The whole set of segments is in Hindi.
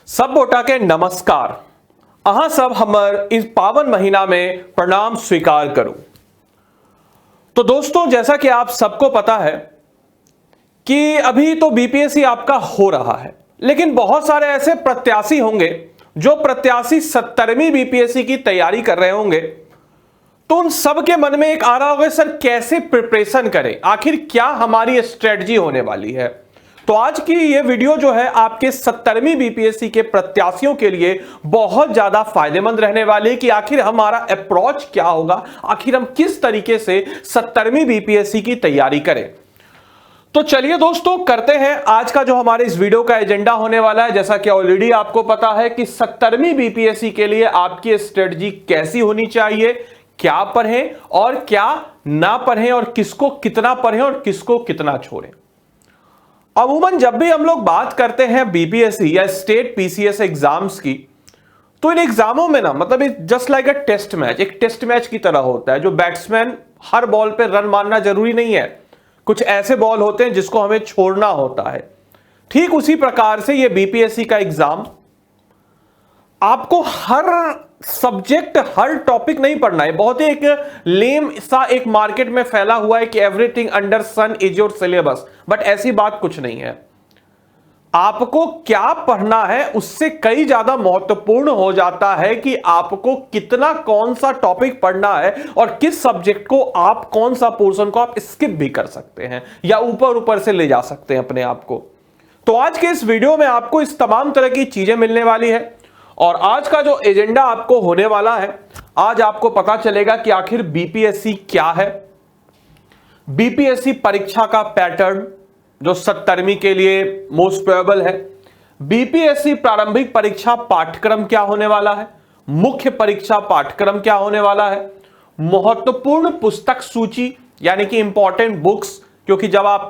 सब बोटा के नमस्कार। अहाँ सब हमर इस पावन महीना में प्रणाम स्वीकार करूं। तो दोस्तों, जैसा कि आप सबको पता है कि अभी तो बीपीएससी आपका हो रहा है, लेकिन बहुत सारे ऐसे प्रत्याशी होंगे जो प्रत्याशी 70वीं बीपीएससी की तैयारी कर रहे होंगे। तो उन सब के मन में एक आ रहा होगा, सर कैसे प्रिपरेशन करें, आखिर क्या हमारी स्ट्रेटजी होने वाली है। तो आज की ये वीडियो जो है आपके 70वीं बीपीएससी के प्रत्याशियों के लिए बहुत ज्यादा फायदेमंद रहने वाली है कि आखिर हमारा अप्रोच क्या होगा, आखिर हम किस तरीके से 70वीं बीपीएससी की तैयारी करें। तो चलिए दोस्तों, करते हैं आज का जो हमारे इस वीडियो का एजेंडा होने वाला है। जैसा कि ऑलरेडी आपको पता है कि 70वीं बीपीएससी के लिए आपकी स्ट्रेटजी कैसी होनी चाहिए, क्या पढ़ें और क्या ना पढ़ें, और किसको कितना पढ़ें और किसको कितना छोड़ें। अमूमन जब भी हम लोग बात करते हैं बीपीएससी या स्टेट पीसीएस एग्जाम्स की, तो इन एग्जामों में ना मतलब just like a test match, एक टेस्ट मैच की तरह होता है। जो बैट्समैन हर बॉल पे रन मारना जरूरी नहीं है, कुछ ऐसे बॉल होते हैं जिसको हमें छोड़ना होता है। ठीक उसी प्रकार से ये बीपीएससी का एग्जाम आपको हर सब्जेक्ट, हर टॉपिक नहीं पढ़ना है। बहुत ही एक लेम सा एक मार्केट में फैला हुआ है कि everything under sun is your syllabus, but ऐसी बात कुछ नहीं है। आपको क्या पढ़ना है उससे कई ज्यादा महत्वपूर्ण हो जाता है कि आपको कितना, कौन सा टॉपिक पढ़ना है और किस सब्जेक्ट को आप, कौन सा पोर्शन को आप स्किप भी कर सकते हैं या ऊपर ऊपर से ले जा सकते हैं अपने आप को। तो आज के इस वीडियो में आपको इस तमाम तरह की चीजें मिलने वाली है और आज का जो एजेंडा आपको होने वाला है, आज आपको पता चलेगा कि आखिर बीपीएससी क्या है, बीपीएससी परीक्षा का पैटर्न जो 70वीं के लिए मोस्ट प्रोबेबल है, बीपीएससी प्रारंभिक परीक्षा पाठ्यक्रम क्या होने वाला है, मुख्य परीक्षा पाठ्यक्रम क्या होने वाला है, महत्वपूर्ण पुस्तक सूची यानी कि इंपॉर्टेंट बुक्स, क्योंकि जब आप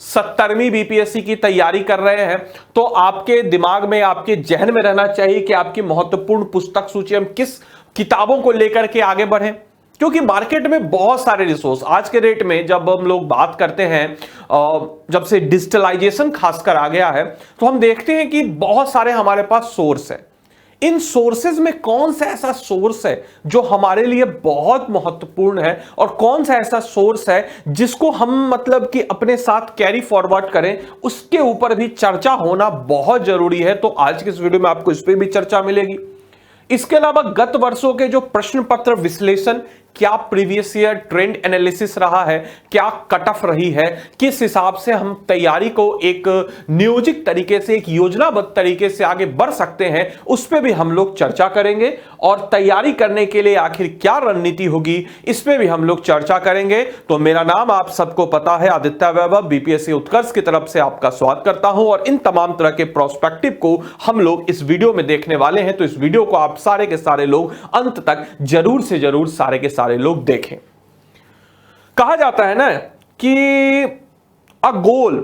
70वीं बीपीएससी की तैयारी कर रहे हैं तो आपके दिमाग में, आपके जहन में रहना चाहिए कि आपकी महत्वपूर्ण पुस्तक सूची, हम किस किताबों को लेकर के आगे बढ़ें। क्योंकि मार्केट में बहुत सारे रिसोर्स आज के डेट में, जब हम लोग बात करते हैं, जब से डिजिटलाइजेशन खासकर आ गया है, तो हम देखते हैं कि बहुत सारे हमारे पास सोर्स है। इन सोर्सेज में कौन सा ऐसा सोर्स है जो हमारे लिए बहुत महत्वपूर्ण है और कौन सा ऐसा सोर्स है जिसको हम मतलब कि अपने साथ कैरी फॉरवर्ड करें, उसके ऊपर भी चर्चा होना बहुत जरूरी है। तो आज के इस वीडियो में आपको इस पर भी चर्चा मिलेगी। इसके अलावा गत वर्षों के जो प्रश्न पत्र विश्लेषण, क्या प्रीवियस ईयर ट्रेंड एनालिसिस रहा है, क्या कट ऑफ रही है, किस हिसाब से हम तैयारी को एक नियोजित तरीके से, एक योजनाबद्ध तरीके से आगे बढ़ सकते हैं, उस पर भी हम लोग चर्चा करेंगे। और तैयारी करने के लिए आखिर क्या रणनीति होगी, इस पर भी हम लोग चर्चा करेंगे। तो मेरा नाम आप सबको पता है, आदित्य वैभव, बीपीएससी उत्कर्ष की तरफ से आपका स्वागत करता हूं और इन तमाम तरह के प्रोस्पेक्टिव को हम लोग इस वीडियो में देखने वाले हैं। तो इस वीडियो को आप सारे के सारे लोग अंत तक जरूर से जरूर सारे के सारे लोग देखें। कहा जाता है ना कि a goal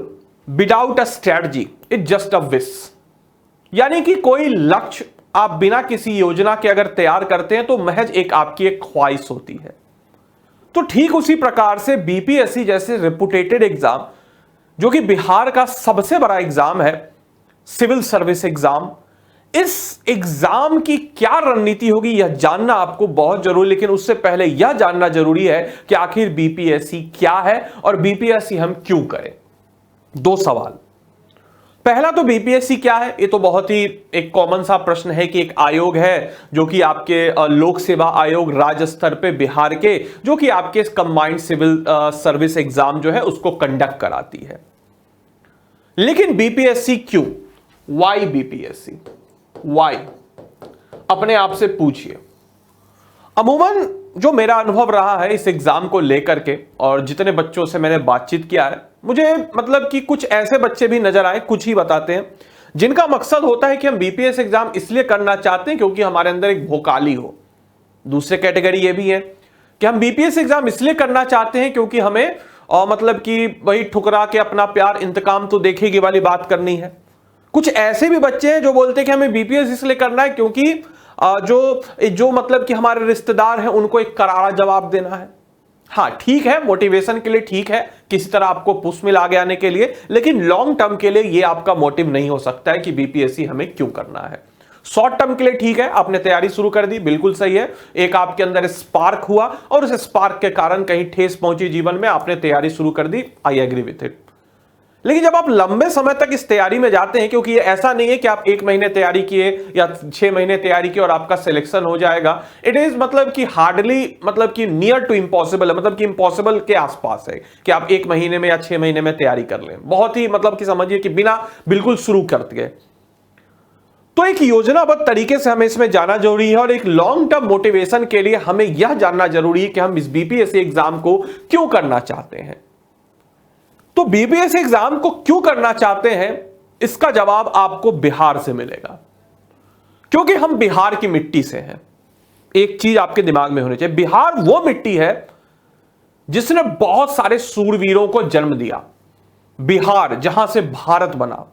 without a strategy is just a wish, यानी कि कोई लक्ष्य आप बिना किसी योजना के अगर तैयार करते हैं तो महज एक आपकी एक ख्वाहिश होती है। तो ठीक उसी प्रकार से बीपीएससी जैसे रेपुटेटेड एग्जाम, जो कि बिहार का सबसे बड़ा एग्जाम है, सिविल सर्विस एग्जाम, इस एग्जाम की क्या रणनीति होगी यह जानना आपको बहुत जरूरी। लेकिन उससे पहले यह जानना जरूरी है कि आखिर बीपीएससी क्या है और बीपीएससी हम क्यों करें। दो सवाल। पहला तो बीपीएससी क्या है, ये तो बहुत ही एक कॉमन सा प्रश्न है कि एक आयोग है जो कि आपके लोक सेवा आयोग राज्य स्तर पे बिहार के, जो कि आपके कंबाइंड सिविल सर्विस एग्जाम जो है उसको कंडक्ट कराती है। लेकिन बीपीएससी क्यों, वाई बीपीएससी, वाई, अपने आप से पूछिए। अमूमन जो मेरा अनुभव रहा है इस एग्जाम को लेकर के और जितने बच्चों से मैंने बातचीत किया है, मुझे मतलब कि कुछ ऐसे बच्चे भी नजर आए, कुछ ही बताते हैं, जिनका मकसद होता है कि हम बीपीएस एग्जाम इसलिए करना चाहते हैं क्योंकि हमारे अंदर एक भोकाली हो। दूसरे कैटेगरी ये भी है कि हम बीपीएस एग्जाम इसलिए करना चाहते हैं क्योंकि हमें मतलब कि वही ठुकरा के अपना प्यार इंतकाम तो देखेगी वाली बात करनी है। कुछ ऐसे भी बच्चे हैं जो बोलते हैं कि हमें बीपीएस इसलिए करना है क्योंकि जो मतलब कि हमारे रिश्तेदार हैं उनको एक करारा जवाब देना है। हाँ ठीक है, मोटिवेशन के लिए ठीक है, किसी तरह आपको पुश मिल आगे आने के लिए, लेकिन लॉन्ग टर्म के लिए यह आपका मोटिव नहीं हो सकता है कि बीपीएससी हमें क्यों करना है। शॉर्ट टर्म के लिए ठीक है, आपने तैयारी शुरू कर दी, बिल्कुल सही है, एक आपके अंदर स्पार्क हुआ और उस स्पार्क के कारण कहीं ठेस पहुंची जीवन में, आपने तैयारी शुरू कर दी, आई एग्री विथ इट। लेकिन जब आप लंबे समय तक इस तैयारी में जाते हैं, क्योंकि ये ऐसा नहीं है कि आप 1 महीने तैयारी किए या 6 महीने तैयारी किए और आपका सिलेक्शन हो जाएगा। इट इज मतलब कि हार्डली, मतलब कि नियर टू इम्पॉसिबल है, मतलब कि इम्पॉसिबल के आसपास है कि आप 1 महीने में या 6 महीने में तैयारी कर लें। बहुत ही मतलब कि समझिए कि बिना बिल्कुल शुरू करते गए। तो एक योजनाबद्ध तरीके से हमें इसमें जाना जरूरी है और एक लॉन्ग टर्म मोटिवेशन के लिए हमें यह जानना जरूरी है कि हम इस बीपीएससी एग्जाम को क्यों करना चाहते हैं। तो बीपीएससी एग्जाम को क्यों करना चाहते हैं, इसका जवाब आपको बिहार से मिलेगा, क्योंकि हम बिहार की मिट्टी से हैं। एक चीज आपके दिमाग में होनी चाहिए, बिहार वो मिट्टी है जिसने बहुत सारे सूरवीरों को जन्म दिया। बिहार जहां से भारत बना,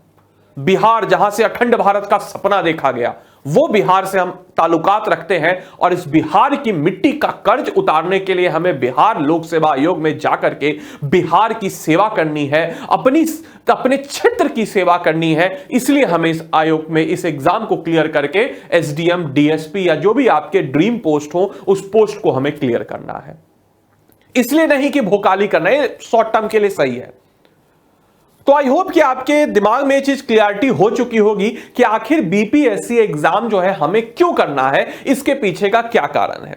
बिहार जहां से अखंड भारत का सपना देखा गया, वो बिहार से हम ताल्लुकात रखते हैं और इस बिहार की मिट्टी का कर्ज उतारने के लिए हमें बिहार लोक सेवा आयोग में जाकर के बिहार की सेवा करनी है, अपने क्षेत्र की सेवा करनी है। इसलिए हमें इस आयोग में इस एग्जाम को क्लियर करके एसडीएम, डीएसपी या जो भी आपके ड्रीम पोस्ट हो उस पोस्ट को हमें क्लियर करना है। इसलिए नहीं कि भोकाली करना, है शॉर्ट टर्म के लिए सही है। तो आई होप कि आपके दिमाग में ये चीज क्लियरिटी हो चुकी होगी कि आखिर बीपीएससी एग्जाम जो है हमें क्यों करना है, इसके पीछे का क्या कारण है।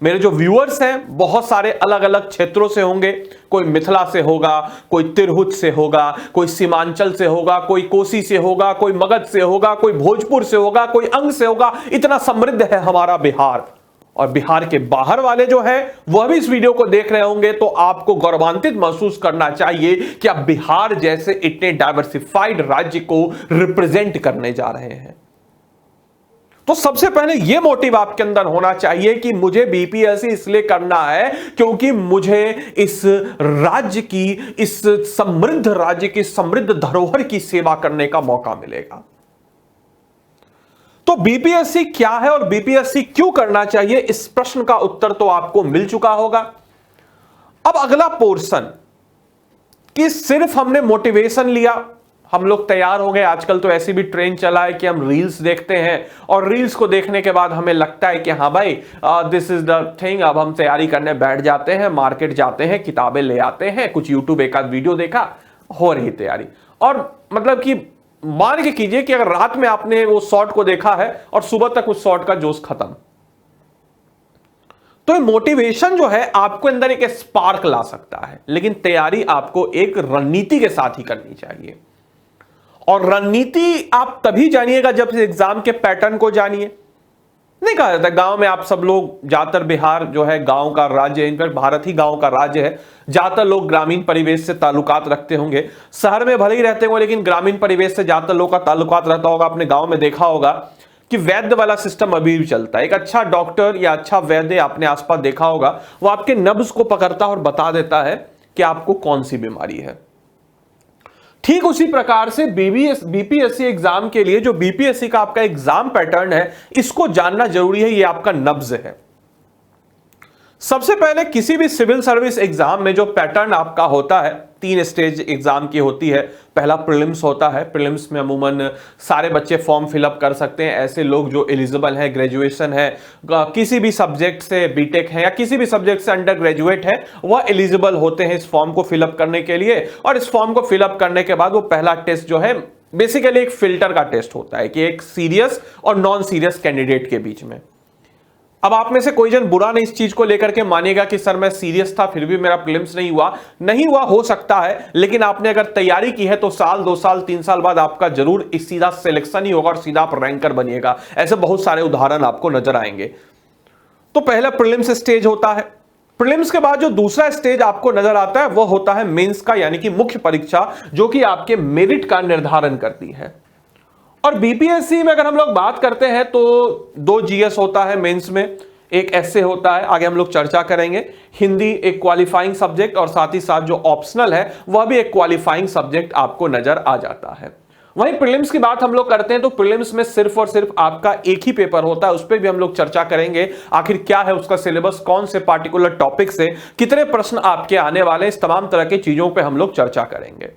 मेरे जो व्यूअर्स हैं बहुत सारे अलग अलग क्षेत्रों से होंगे, कोई मिथिला से होगा, कोई तिरहुत से होगा, कोई सीमांचल से होगा, कोई कोसी से होगा, कोई मगध से होगा, कोई भोजपुर से होगा, कोई अंग से होगा। इतना समृद्ध है हमारा बिहार। और बिहार के बाहर वाले जो है वह भी इस वीडियो को देख रहे होंगे, तो आपको गौरवान्वित महसूस करना चाहिए कि आप बिहार जैसे इतने डाइवर्सिफाइड राज्य को रिप्रेजेंट करने जा रहे हैं। तो सबसे पहले यह मोटिव आपके अंदर होना चाहिए कि मुझे बीपीएससी इसलिए करना है क्योंकि मुझे इस राज्य की, इस समृद्ध राज्य की समृद्ध धरोहर की सेवा करने का मौका मिलेगा। तो बीपीएससी क्या है और बीपीएससी क्यों करना चाहिए, इस प्रश्न का उत्तर तो आपको मिल चुका होगा। अब अगला पोर्शन कि सिर्फ हमने मोटिवेशन लिया, हम लोग तैयार हो गए। आजकल तो ऐसी भी ट्रेंड चला है कि हम रील्स देखते हैं और रील्स को देखने के बाद हमें लगता है कि हाँ भाई दिस इज द थिंग, अब हम तैयारी करने बैठ जाते हैं, मार्केट जाते हैं, किताबें ले आते हैं, कुछ यूट्यूब एक आध वीडियो देखा, हो रही तैयारी। और मतलब कि मान के कीजिए कि अगर रात में आपने वो शॉट को देखा है और सुबह तक उस शॉट का जोश खत्म, तो मोटिवेशन जो है आपको अंदर एक स्पार्क ला सकता है, लेकिन तैयारी आपको एक रणनीति के साथ ही करनी चाहिए। और रणनीति आप तभी जानिएगा जब एग्जाम के पैटर्न को जानिए। नहीं कहा जाता गांव में आप सब लोग, ज्यादातर बिहार जो है गांव का राज्य है, इनफैक्ट भारत ही गांव का राज्य है। ज्यादातर लोग ग्रामीण परिवेश से ताल्लुकात रखते होंगे, शहर में भले ही रहते होंगे लेकिन ग्रामीण परिवेश से ज्यादातर लोग का ताल्लुकात रहता होगा। आपने गांव में देखा होगा कि वैद्य वाला सिस्टम अभी भी चलता है। एक अच्छा डॉक्टर या अच्छा वैद्य आपने आसपास देखा होगा, वो आपके नब्ज को पकड़ता है और बता देता है कि आपको कौन सी बीमारी है। ठीक उसी प्रकार से बीपीएससी एग्जाम के लिए जो बीपीएससी का आपका एग्जाम पैटर्न है, इसको जानना जरूरी है। ये आपका नब्ज है। सबसे पहले किसी भी सिविल सर्विस एग्जाम में जो पैटर्न आपका होता है, 3 स्टेज एग्जाम की होती है। पहला प्रीलिम्स होता है। प्रीलिम्स में अमूमन सारे बच्चे फॉर्म फिलअप कर सकते हैं, ऐसे लोग जो एलिजिबल हैं, ग्रेजुएशन है, किसी भी सब्जेक्ट से बीटेक है या किसी भी सब्जेक्ट से अंडर ग्रेजुएट है, वह एलिजिबल होते हैं इस फॉर्म को फिलअप करने के लिए। और इस फॉर्म को फिलअप करने के बाद वो पहला टेस्ट जो है बेसिकली एक फिल्टर का टेस्ट होता है कि एक सीरियस और नॉन सीरियस कैंडिडेट के बीच में। अब आप में से कोई जन बुरा नहीं इस चीज को लेकर के मानेगा कि सर मैं सीरियस था फिर भी मेरा प्रीलिम्स नहीं हुआ, हो सकता है, लेकिन आपने अगर तैयारी की है तो साल 2 साल 3 साल बाद आपका जरूर इस सीधा सिलेक्शन ही होगा और सीधा आप रैंकर बनिएगा। ऐसे बहुत सारे उदाहरण आपको नजर आएंगे। तो पहला प्रीलिम्स स्टेज होता है। प्रीलिम्स के बाद जो दूसरा स्टेज आपको नजर आता है वो होता है मेंस का, यानी कि मुख्य परीक्षा, जो कि आपके मेरिट का निर्धारण करती है। और बीपीएससी में अगर हम लोग बात करते हैं तो 2 जीएस होता है मेंस में, एक एसए होता है, आगे हम लोग चर्चा करेंगे। हिंदी एक क्वालिफाइंग सब्जेक्ट और साथ ही साथ जो ऑप्शनल है वह भी एक क्वालिफाइंग सब्जेक्ट आपको नजर आ जाता है। वहीं प्रीलिम्स की बात हम लोग करते हैं तो प्रीलिम्स में सिर्फ और सिर्फ आपका एक ही पेपर होता है, उस पर भी हम लोग चर्चा करेंगे आखिर क्या है उसका सिलेबस, कौन से पार्टिकुलर टॉपिक से कितने प्रश्न आपके आने वाले, इस तमाम तरह की चीजों पे हम लोग चर्चा करेंगे।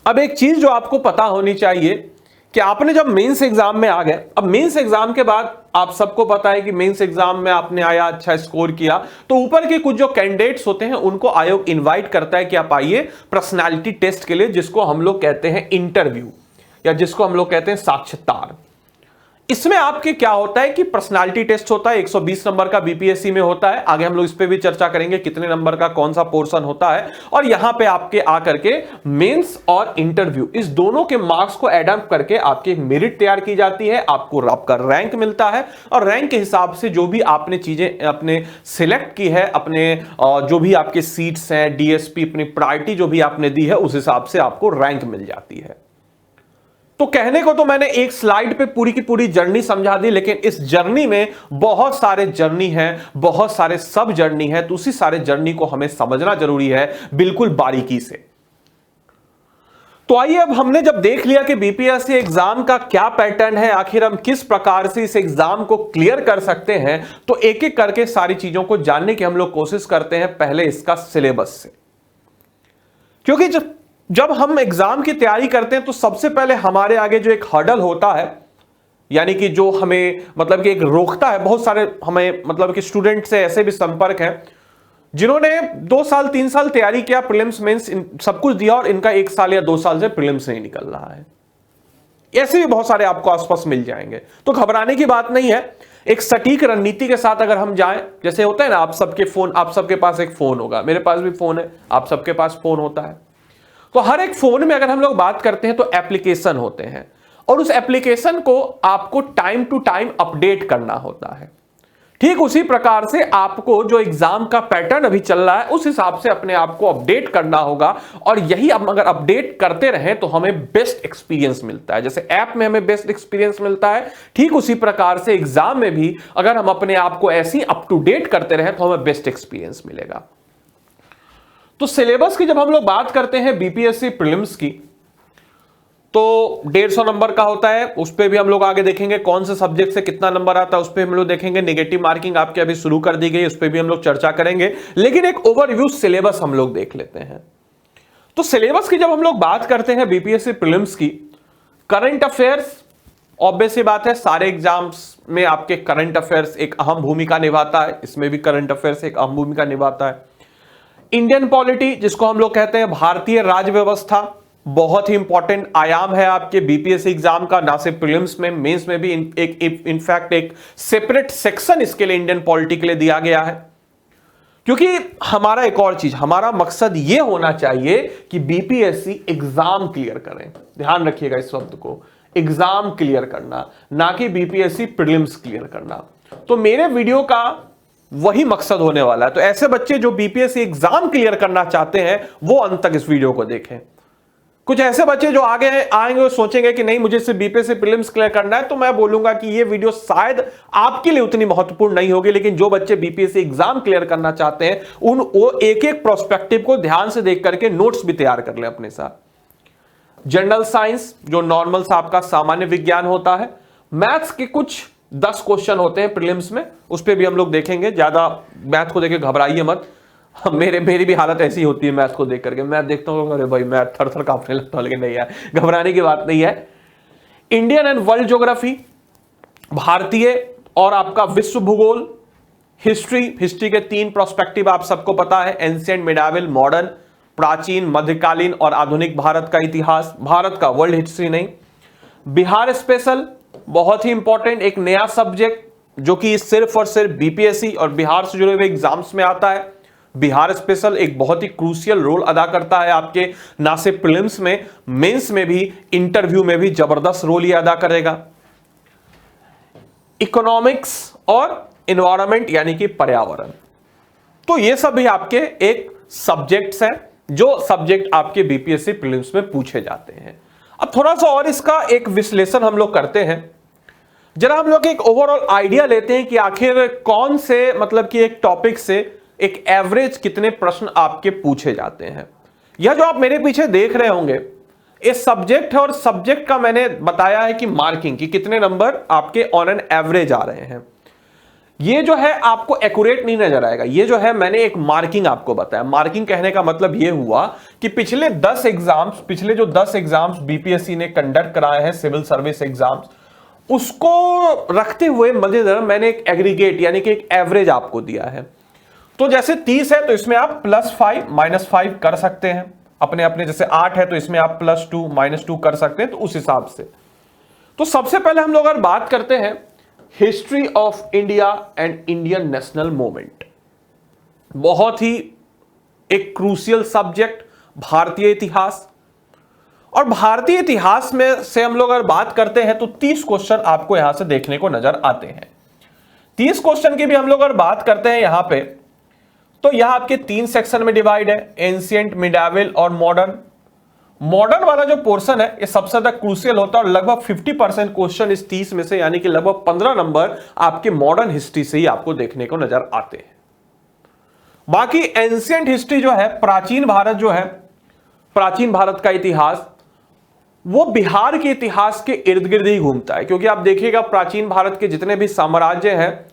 अब एक चीज जो आपको पता होनी चाहिए कि आपने जब मेंस एग्जाम में आ गए, अब मेंस एग्जाम के बाद आप सबको पता है कि मेंस एग्जाम में आपने आया, अच्छा स्कोर किया, तो ऊपर के कुछ जो कैंडिडेट्स होते हैं उनको आयोग इनवाइट करता है कि आप आइए पर्सनालिटी टेस्ट के लिए, जिसको हम लोग कहते हैं इंटरव्यू या जिसको हम लोग कहते हैं साक्षात्कार। इसमें आपके क्या होता है कि पर्सनालिटी टेस्ट होता है, 120 नंबर का बीपीएससी में होता है, आगे हम लोग इस पे भी चर्चा करेंगे कितने नंबर का कौन सा पोर्शन होता है, और यहां पे आपके आकर के मेंस और इंटरव्यू इस दोनों के मार्क्स को एड अप करके आपकी एक मेरिट तैयार की जाती है, आपको आपका रैंक मिलता है, और रैंक के हिसाब से जो भी आपने चीजें अपने सिलेक्ट की है, अपने जो भी आपके सीट्स हैं, डीएसपी, अपनी प्रायोरिटी जो भी आपने दी है, उस हिसाब से आपको रैंक मिल जाती है। तो कहने को तो मैंने एक स्लाइड पे पूरी की पूरी जर्नी समझा दी, लेकिन इस जर्नी में बहुत सारे जर्नी हैं, बहुत सारे सब जर्नी है, तो उसी सारे जर्नी को हमें समझना जरूरी है बिल्कुल बारीकी से। तो आइए, अब हमने जब देख लिया कि बीपीएससी एग्जाम का क्या पैटर्न है, आखिर हम किस प्रकार से इस एग्जाम को क्लियर कर सकते हैं, तो एक एक करके सारी चीजों को जानने की हम लोग कोशिश करते हैं, पहले इसका सिलेबस से। क्योंकि जब हम एग्जाम की तैयारी करते हैं तो सबसे पहले हमारे आगे जो एक हर्डल होता है, यानी कि जो हमें मतलब कि एक रोकता है, बहुत सारे हमें मतलब कि स्टूडेंट से ऐसे भी संपर्क हैं जिन्होंने 2 साल 3 साल तैयारी किया, प्रीलिम्स मेंस सब कुछ दिया, और इनका 1 साल या 2 साल से प्रीलिम्स नहीं निकल रहा है। ऐसे भी बहुत सारे आपको आसपास मिल जाएंगे, तो घबराने की बात नहीं है। एक सटीक रणनीति के साथ अगर हम जाएं, जैसे होता है ना, आप सबके पास एक फोन होगा, मेरे पास भी फोन है, आप सबके पास फोन होता है, तो हर एक फोन में अगर हम लोग बात करते हैं तो एप्लीकेशन होते हैं, और उस एप्लीकेशन को आपको टाइम टू टाइम अपडेट करना होता है। ठीक उसी प्रकार से आपको जो एग्जाम का पैटर्न अभी चल रहा है उस हिसाब से अपने आप को अपडेट करना होगा, और यही अब अगर अपडेट करते रहें तो हमें बेस्ट एक्सपीरियंस मिलता है। जैसे ऐप में हमें बेस्ट एक्सपीरियंस मिलता है, ठीक उसी प्रकार से एग्जाम में भी अगर हम अपने आप को ऐसे ही अप टू डेट करते रहें तो हमें बेस्ट एक्सपीरियंस मिलेगा। तो सिलेबस की जब हम लोग बात करते हैं बीपीएससी प्रीलिम्स की, तो 150 नंबर का होता है, उस पे भी हम लोग आगे देखेंगे कौन से सब्जेक्ट से कितना नंबर आता है, उस पे हम लोग देखेंगे। नेगेटिव मार्किंग आपके अभी शुरू कर दी गई, उस पे भी हम लोग चर्चा करेंगे, लेकिन एक ओवरव्यू सिलेबस हम लोग देख लेते हैं। तो सिलेबस की जब हम लोग बात करते हैं बीपीएससी प्रीलिम्स की, करंट अफेयर्स ऑब्वियस सी बात है, सारे एग्जाम्स में आपके करंट अफेयर्स एक अहम भूमिका निभाता है, इसमें भी करंट अफेयर्स एक अहम भूमिका निभाता है। इंडियन पॉलिटी, जिसको हम लोग कहते हैं भारतीय राज्य व्यवस्था, बहुत ही इंपॉर्टेंट आयाम है आपके बीपीएससी एग्जाम का, ना सिर्फ प्रीलिम्स में, मेंस में भी इनफैक्ट एक सेपरेट सेक्शन इसके लिए इंडियन पॉलिटी के लिए दिया गया है। क्योंकि हमारा एक और चीज, हमारा मकसद यह होना चाहिए कि बीपीएससी एग्जाम क्लियर करें, ध्यान रखिएगा इस शब्द को, एग्जाम क्लियर करना, ना कि बीपीएससी प्रीलिम्स क्लियर करना। तो मेरे वीडियो का वही मकसद होने वाला है। तो ऐसे बच्चे जो बीपीएससी एग्जाम क्लियर करना चाहते हैं वो अंत तक इस वीडियो को देखें। कुछ ऐसे बच्चे जो आगे आएंगे और सोचेंगे कि नहीं मुझे सिर्फ बीपीएससी प्रीलिम्स क्लियर करना है, तो मैं बोलूंगा कि ये वीडियो शायद आपके लिए उतनी महत्वपूर्ण नहीं होगी, लेकिन जो बच्चे बीपीएससी एग्जाम क्लियर करना चाहते हैं वो एक एक प्रोस्पेक्टिव को ध्यान से देख करके नोट्स भी तैयार कर ले अपने साथ। जनरल साइंस जो नॉर्मल सा आपका सामान्य विज्ञान होता है, मैथ्स के कुछ 10 क्वेश्चन होते हैं प्रीलिम्स में, उस पर भी हम लोग देखेंगे। ज्यादा मैथ को देख के घबराइए मत, मेरी भी हालत ऐसी होती है मैथ को देख करके, मैथ देखता हूं अरे भाई मैथ थर थर कांपने लगता है, लेकिन नहीं यार, घबराने की बात नहीं है। इंडियन एंड वर्ल्ड ज्योग्राफी, भारतीय और आपका विश्व भूगोल, हिस्ट्री के 3 प्रोस्पेक्टिव आप सबको पता है, एंशिएंट, मिडावल, मॉडर्न, प्राचीन, मध्यकालीन और आधुनिक भारत का इतिहास, भारत का, वर्ल्ड हिस्ट्री नहीं। बिहार स्पेशल बहुत ही इंपॉर्टेंट एक नया सब्जेक्ट जो कि सिर्फ और सिर्फ बीपीएससी और बिहार से जुड़े हुए एग्जाम्स में आता है। बिहार स्पेशल एक बहुत ही क्रूशियल रोल अदा करता है आपके, ना सिर्फ प्रीलिम्स में, मेंस में भी, इंटरव्यू में भी जबरदस्त रोल ये अदा करेगा। इकोनॉमिक्स और एनवायरनमेंट यानी कि पर्यावरण, तो ये सब भी आपके एक सब्जेक्ट्स हैं जो सब्जेक्ट आपके बीपीएससी प्रीलिम्स में पूछे जाते हैं। अब थोड़ा सा और इसका एक विश्लेषण हम लोग करते हैं, जरा हम लोग एक ओवरऑल आइडिया लेते हैं कि आखिर कौन से मतलब कि एक टॉपिक से एक एवरेज कितने प्रश्न आपके पूछे जाते हैं। यह जो आप मेरे पीछे देख रहे होंगे, ये सब्जेक्ट है और सब्जेक्ट का मैंने बताया है कि मार्किंग की कितने नंबर आपके ऑन एन एवरेज आ रहे हैं। ये जो है आपको एक्यूरेट नहीं नजर आएगा, ये जो है मैंने एक मार्किंग आपको बताया। मार्किंग कहने का मतलब ये हुआ कि पिछले जो 10 एग्जाम्स बीपीएससी ने कंडक्ट कराए हैं सिविल सर्विस एग्जाम्स, उसको रखते हुए मजेदार मैंने एक एग्रीगेट यानी कि एक एवरेज आपको दिया है। तो जैसे 30 है तो इसमें आप +5 -5 कर सकते हैं अपने अपने, जैसे 8 है तो इसमें आप +2 -2 कर सकते हैं, तो उस हिसाब से। तो सबसे पहले हम लोग अगर बात करते हैं history of India and Indian national movement, बहुत ही एक क्रूशियल सब्जेक्ट भारतीय इतिहास। और भारतीय इतिहास में से हम लोग अगर बात करते हैं तो 30 क्वेश्चन आपको यहां से देखने को नजर आते हैं। 30 क्वेश्चन की भी हम लोग अगर बात करते हैं यहां पे, तो यहां आपके 3 सेक्शन में डिवाइड है, एंशिएंट, मिडावल और मॉडर्न। मॉडर्न वाला जो पोर्शन है ये सबसे ज्यादा क्रूशियल होता है और लगभग 50% क्वेश्चन इस 30 में से यानी कि लगभग 15 नंबर आपके मॉडर्न हिस्ट्री से ही आपको देखने को नजर आते हैं। बाकी एंशिएंट हिस्ट्री जो है, प्राचीन भारत जो है, प्राचीन भारत का इतिहास, वो बिहार के इतिहास के इर्द गिर्द ही घूमता है। क्योंकि आप देखिएगा प्राचीन भारत के जितने भी साम्राज्य हैं,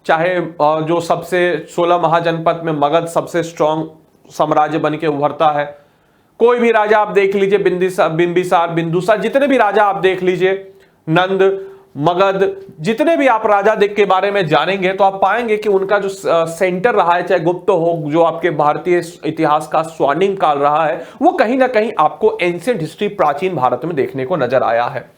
चाहे जो सबसे 16 महाजनपद में मगध सबसे स्ट्रांग साम्राज्य बन के उभरता है, कोई भी राजा आप देख लीजिए, बिंदुसार, जितने भी राजा आप देख लीजिए, नंद, मगध, जितने भी आप राजा देख के बारे में जानेंगे तो आप पाएंगे कि उनका जो सेंटर रहा है, चाहे गुप्त हो, जो आपके भारतीय इतिहास का स्वर्णिम काल रहा है, वो कहीं ना कहीं आपको एंशिएंट हिस्ट्री प्राचीन भारत में देखने को नजर आया है।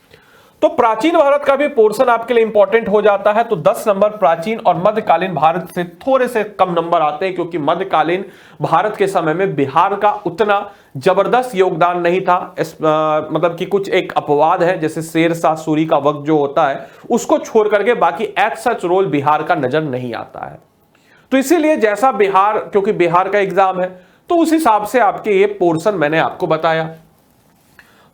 तो प्राचीन भारत का भी पोर्शन आपके लिए इंपॉर्टेंट हो जाता है। तो 10 नंबर प्राचीन और मध्यकालीन भारत से थोड़े से कम नंबर आते हैं, क्योंकि मध्यकालीन भारत के समय में बिहार का उतना जबरदस्त योगदान नहीं था। मतलब कि कुछ एक अपवाद है, जैसे शेरशाह सूरी का वक्त जो होता है उसको छोड़ करके बाकी एज सच रोल बिहार का नजर नहीं आता है। तो इसीलिए जैसा बिहार, क्योंकि बिहार का एग्जाम है, तो उस हिसाब से आपके ये पोर्शन मैंने आपको बताया।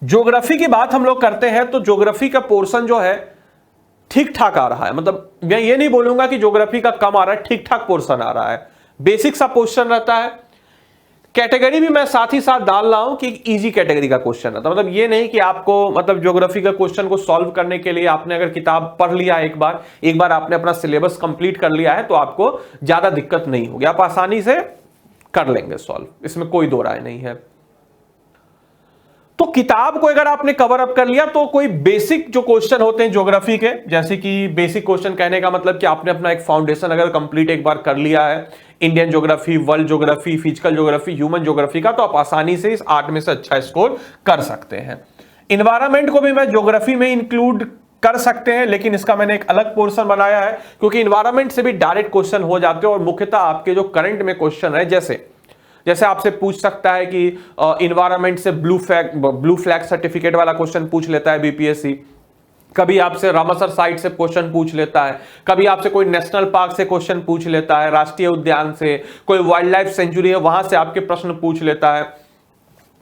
ज्योग्राफी की बात हम लोग करते हैं तो ज्योग्राफी का पोर्शन जो है ठीक ठाक आ रहा है। मतलब मैं ये नहीं बोलूंगा कि ज्योग्राफी का कम आ रहा है, ठीक ठाक पोर्शन आ रहा है, बेसिक सा क्वेश्चन रहता है। कैटेगरी भी मैं साथ ही साथ डाल रहा हूं कि इजी कैटेगरी का क्वेश्चन रहता है। मतलब ये नहीं कि आपको मतलब ज्योग्राफी का क्वेश्चन को सॉल्व करने के लिए आपने अगर किताब पढ़ लिया एक बार आपने अपना सिलेबस कंप्लीट कर लिया है तो आपको ज्यादा दिक्कत नहीं होगी, आप आसानी से कर लेंगे सॉल्व, इसमें कोई दो राय नहीं है। तो किताब को अगर आपने कवर अप कर लिया तो कोई बेसिक जो क्वेश्चन होते हैं ज्योग्राफी के, जैसे कि बेसिक क्वेश्चन कहने का मतलब कि आपने अपना एक फाउंडेशन अगर कंप्लीट एक बार कर लिया है, Indian geography, world geography, physical geography, human geography का, तो आप आसानी से इस 8 में से अच्छा स्कोर कर सकते हैं। इन्वायरमेंट को भी मैं ज्योग्राफी में इंक्लूड कर सकते हैं, लेकिन इसका मैंने एक अलग पोर्शन बनाया है, क्योंकि इन्वायरमेंट से भी डायरेक्ट क्वेश्चन हो जाते हैं और मुख्यतः आपके जो करंट में क्वेश्चन है, जैसे आपसे पूछ सकता है कि इन्वायरमेंट से ब्लू फ्लैग सर्टिफिकेट वाला क्वेश्चन पूछ लेता है बीपीएससी, कभी आपसे रामसर साइट से क्वेश्चन पूछ लेता है, कभी आपसे कोई नेशनल पार्क से क्वेश्चन पूछ लेता है, राष्ट्रीय उद्यान से, कोई वाइल्ड लाइफ सेंचुरी है वहां से आपके प्रश्न पूछ लेता है।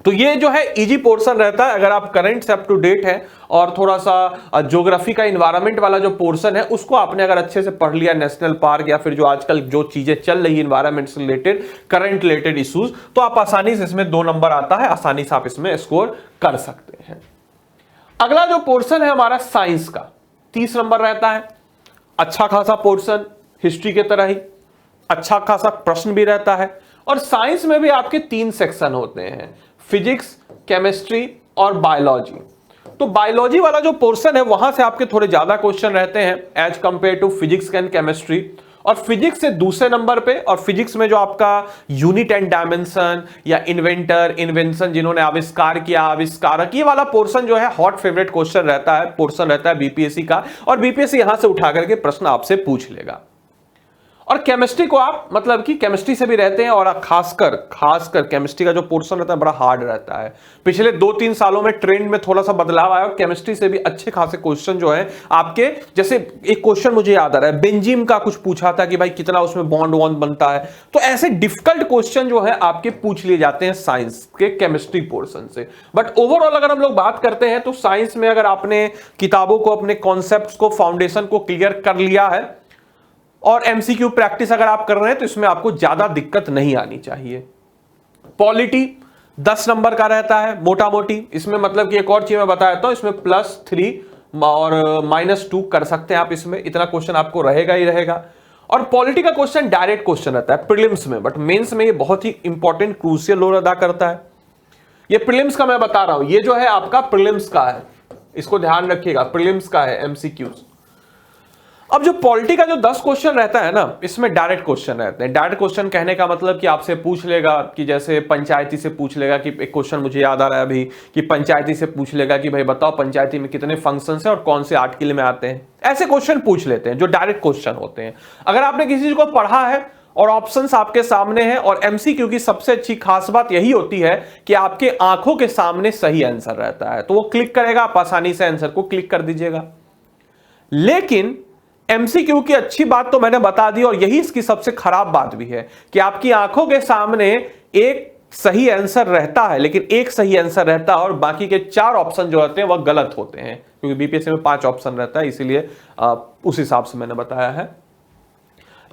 तो ये जो है इजी पोर्शन रहता है अगर आप करंट से अप टू डेट है, और थोड़ा सा ज्योग्राफी का इन्वायरमेंट वाला जो पोर्शन है उसको आपने अगर अच्छे से पढ़ लिया, नेशनल पार्क या फिर जो आजकल जो चीजें चल रही है इन्वायरमेंट से रिलेटेड, करंट रिलेटेड इश्यूज, तो आप आसानी से इसमें 2 नंबर आता है, आसानी से आप इसमें स्कोर कर सकते हैं। अगला जो पोर्शन है हमारा साइंस का 30 नंबर रहता है, अच्छा खासा पोर्शन, हिस्ट्री के तरह ही अच्छा खासा प्रश्न भी रहता है। और साइंस में भी आपके 3 सेक्शन होते हैं, फिजिक्स, केमिस्ट्री और बायोलॉजी। तो बायोलॉजी वाला जो पोर्शन है वहां से आपके थोड़े ज्यादा क्वेश्चन रहते हैं as compare to physics and chemistry, और फिजिक्स से दूसरे नंबर पे। और फिजिक्स में जो आपका यूनिट एंड डायमेंशन या इन्वेंशन, जिन्होंने आविष्कार किया, आविष्कारक, ये वाला पोर्शन जो है हॉट फेवरेट क्वेश्चन रहता है, पोर्शन रहता है बीपीएससी का, और बीपीएससी यहां से उठा करके प्रश्न आपसे पूछ लेगा। और केमिस्ट्री को आप मतलब कि केमिस्ट्री से भी रहते हैं, और खासकर केमिस्ट्री का जो पोर्शन रहता है बड़ा हार्ड रहता है। पिछले 2-3 सालों में ट्रेंड में थोड़ा सा बदलाव आया और केमिस्ट्री से भी अच्छे खासे क्वेश्चन जो है आपके, जैसे एक क्वेश्चन मुझे याद आ रहा है, बेंजीन का कुछ पूछा था कि भाई कितना उसमें बॉन्ड वॉन्ड बनता है। तो ऐसे डिफिकल्ट क्वेश्चन जो है आपके पूछ लिए जाते हैं साइंस के केमिस्ट्री पोर्शन से। बट ओवरऑल अगर हम लोग बात करते हैं तो साइंस में अगर आपने किताबों को, अपने कॉन्सेप्ट को, फाउंडेशन को क्लियर कर लिया है और एमसीक्यू प्रैक्टिस अगर आप कर रहे हैं तो इसमें आपको ज्यादा दिक्कत नहीं आनी चाहिए। पॉलिटी 10 नंबर का रहता है मोटा मोटी। इसमें मतलब कि एक और चीज मैं बता देता हूं, इसमें +3 और -2 कर सकते हैं आप, इसमें इतना क्वेश्चन आपको रहेगा ही रहेगा। और पॉलिटी का क्वेश्चन डायरेक्ट क्वेश्चन रहता है प्रीलिम्स में, बट मेंस में ये बहुत ही इंपॉर्टेंट क्रूशियल रोल अदा करता है। ये प्रीलिम्स का मैं बता रहा हूं, ये जो है आपका प्रीलिम्स का है, इसको ध्यान रखिएगा, प्रीलिम्स का है एमसीक्यूज। अब जो पॉलिटी का जो 10 क्वेश्चन रहता है ना, इसमें डायरेक्ट क्वेश्चन रहते हैं। डायरेक्ट क्वेश्चन कहने का मतलब कि आपसे पूछ लेगा कि जैसे पंचायती से पूछ लेगा कि एक क्वेश्चन मुझे याद आ रहा है अभी, कि पंचायती से पूछ लेगा कि भाई बताओ पंचायती में कितने फंक्शंस हैं और कौन से आर्टिकल में आते हैं। ऐसे क्वेश्चन पूछ लेते हैं जो डायरेक्ट क्वेश्चन होते हैं। अगर आपने किसी चीज को पढ़ा है और ऑप्शंस आपके सामने हैं, और एमसीक्यू की सबसे अच्छी खास बात यही होती है कि आपके आंखों के सामने सही आंसर रहता है, तो वो क्लिक करेगा, आप आसानी से आंसर को क्लिक कर दीजिएगा। लेकिन एमसीक्यू की अच्छी बात तो मैंने बता दी, और यही इसकी सबसे खराब बात भी है कि आपकी आंखों के सामने एक सही आंसर रहता है, लेकिन एक सही आंसर रहता है और बाकी के 4 ऑप्शन जो होते हैं वह गलत होते हैं, क्योंकि बीपीएससी में 5 ऑप्शन रहता है, इसीलिए उस हिसाब से मैंने बताया है।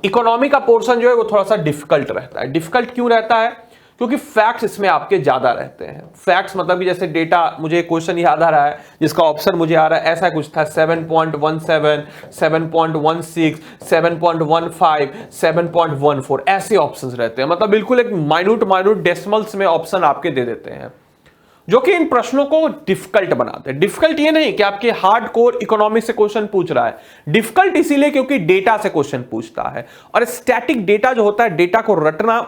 इकोनॉमी का पोर्शन जो है वो थोड़ा सा डिफिकल्ट रहता है। डिफिकल्ट क्यों रहता है? क्योंकि फैक्ट्स इसमें आपके ज्यादा रहते हैं। फैक्ट्स मतलब कि जैसे डेटा, मुझे क्वेश्चन याद आ रहा है जिसका ऑप्शन मुझे आ रहा है, ऐसा कुछ था 7.17, 7.16, 7.15, 7.14, ऐसे ऑप्शंस रहते हैं। मतलब बिल्कुल एक माइन्यूट डेसिमल्स में ऑप्शन आपके दे देते हैं, जो कि इन प्रश्नों को डिफिकल्ट बनाते हैं। डिफिकल्ट ये नहीं कि आपके हार्ड कोर इकोनॉमिक्स से क्वेश्चन पूछ रहा है, डिफिकल्ट इसीलिए क्योंकि डेटा से क्वेश्चन पूछता है, और स्टैटिक डेटा जो होता है, डेटा को रटना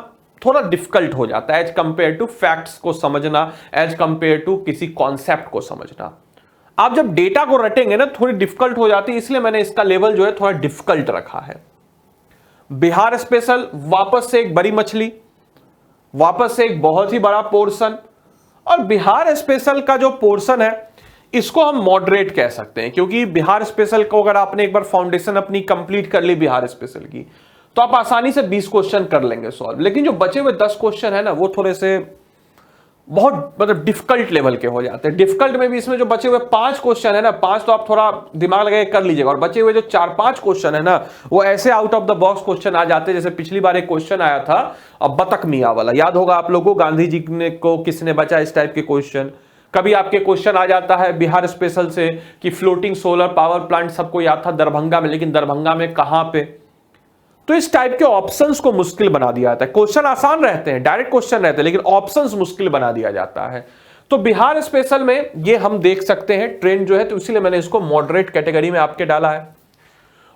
थोड़ा डिफिकल्ट हो जाता है एज कंपेयर टू फैक्ट्स को समझना, एज कंपेयर टू किसी कॉन्सेप्ट को समझना। आप जब डेटा को रटेंगे ना, थोड़ी डिफिकल्ट हो जाती है, इसलिए मैंने इसका लेवल जो है थोड़ा डिफिकल्ट रखा है। बिहार स्पेशल वापस से एक बड़ी मछली, वापस से एक बहुत ही बड़ा पोर्शन, और बिहार स्पेशल का जो पोर्शन है इसको हम मॉडरेट कह सकते हैं, क्योंकि बिहार स्पेशल को अगर आपने एक बार फाउंडेशन अपनी कंप्लीट कर ली बिहार स्पेशल की, तो आप आसानी से 20 क्वेश्चन कर लेंगे सॉल्व। लेकिन जो बचे हुए 10 क्वेश्चन है ना, वो थोड़े से बहुत मतलब डिफिकल्ट लेवल के हो जाते हैं। डिफिकल्ट में भी इसमें जो बचे हुए 5 क्वेश्चन है ना, 5 तो आप थोड़ा दिमाग लगा के कर लीजिएगा, और बचे हुए जो 4-5 क्वेश्चन है ना, वो ऐसे out of the box question आ जाते हैं। जैसे पिछली बार एक क्वेश्चन आया था अब बतख मियां वाला, याद होगा आप लोगों को, गांधी जी को किसने बचा, इस टाइप के क्वेश्चन। कभी आपके क्वेश्चन आ जाता है बिहार स्पेशल से कि फ्लोटिंग सोलर पावर प्लांट सबको याद था दरभंगा में, लेकिन दरभंगा में कहां पे। तो इस टाइप के ऑप्शंस को मुश्किल बना दिया जाता है। क्वेश्चन आसान रहते हैं, डायरेक्ट क्वेश्चन रहते हैं, लेकिन ऑप्शंस मुश्किल बना दिया जाता है। तो बिहार स्पेशल में ये हम देख सकते हैं ट्रेंड जो है, तो इसीलिए मैंने इसको मॉडरेट कैटेगरी में आपके डाला है।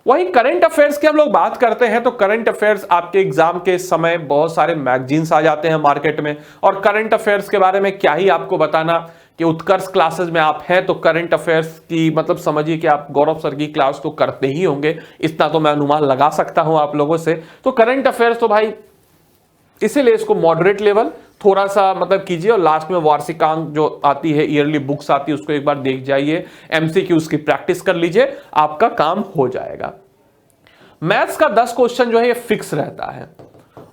वही करंट अफेयर्स की हम लोग बात करते हैं, तो करंट अफेयर्स आपके एग्जाम के समय बहुत सारे मैगजीन्स आ जाते हैं मार्केट में, और करंट अफेयर्स के बारे में क्या ही आपको बताना कि उत्कर्ष क्लासेस में आप हैं तो करंट अफेयर्स की मतलब समझिए कि आप गौरव सर की क्लास तो करते ही होंगे, इतना तो मैं अनुमान लगा सकता हूं आप लोगों से। तो करंट अफेयर्स तो भाई इसीलिए इसको मॉडरेट लेवल थोड़ा सा मतलब कीजिए, और लास्ट में वार्षिकांक जो आती है, ईयरली बुक्स आती है, उसको एक बार देख जाइए, एमसीक्यूज की प्रैक्टिस कर लीजिए, आपका काम हो जाएगा। मैथ्स का 10 क्वेश्चन जो है ये फिक्स रहता है,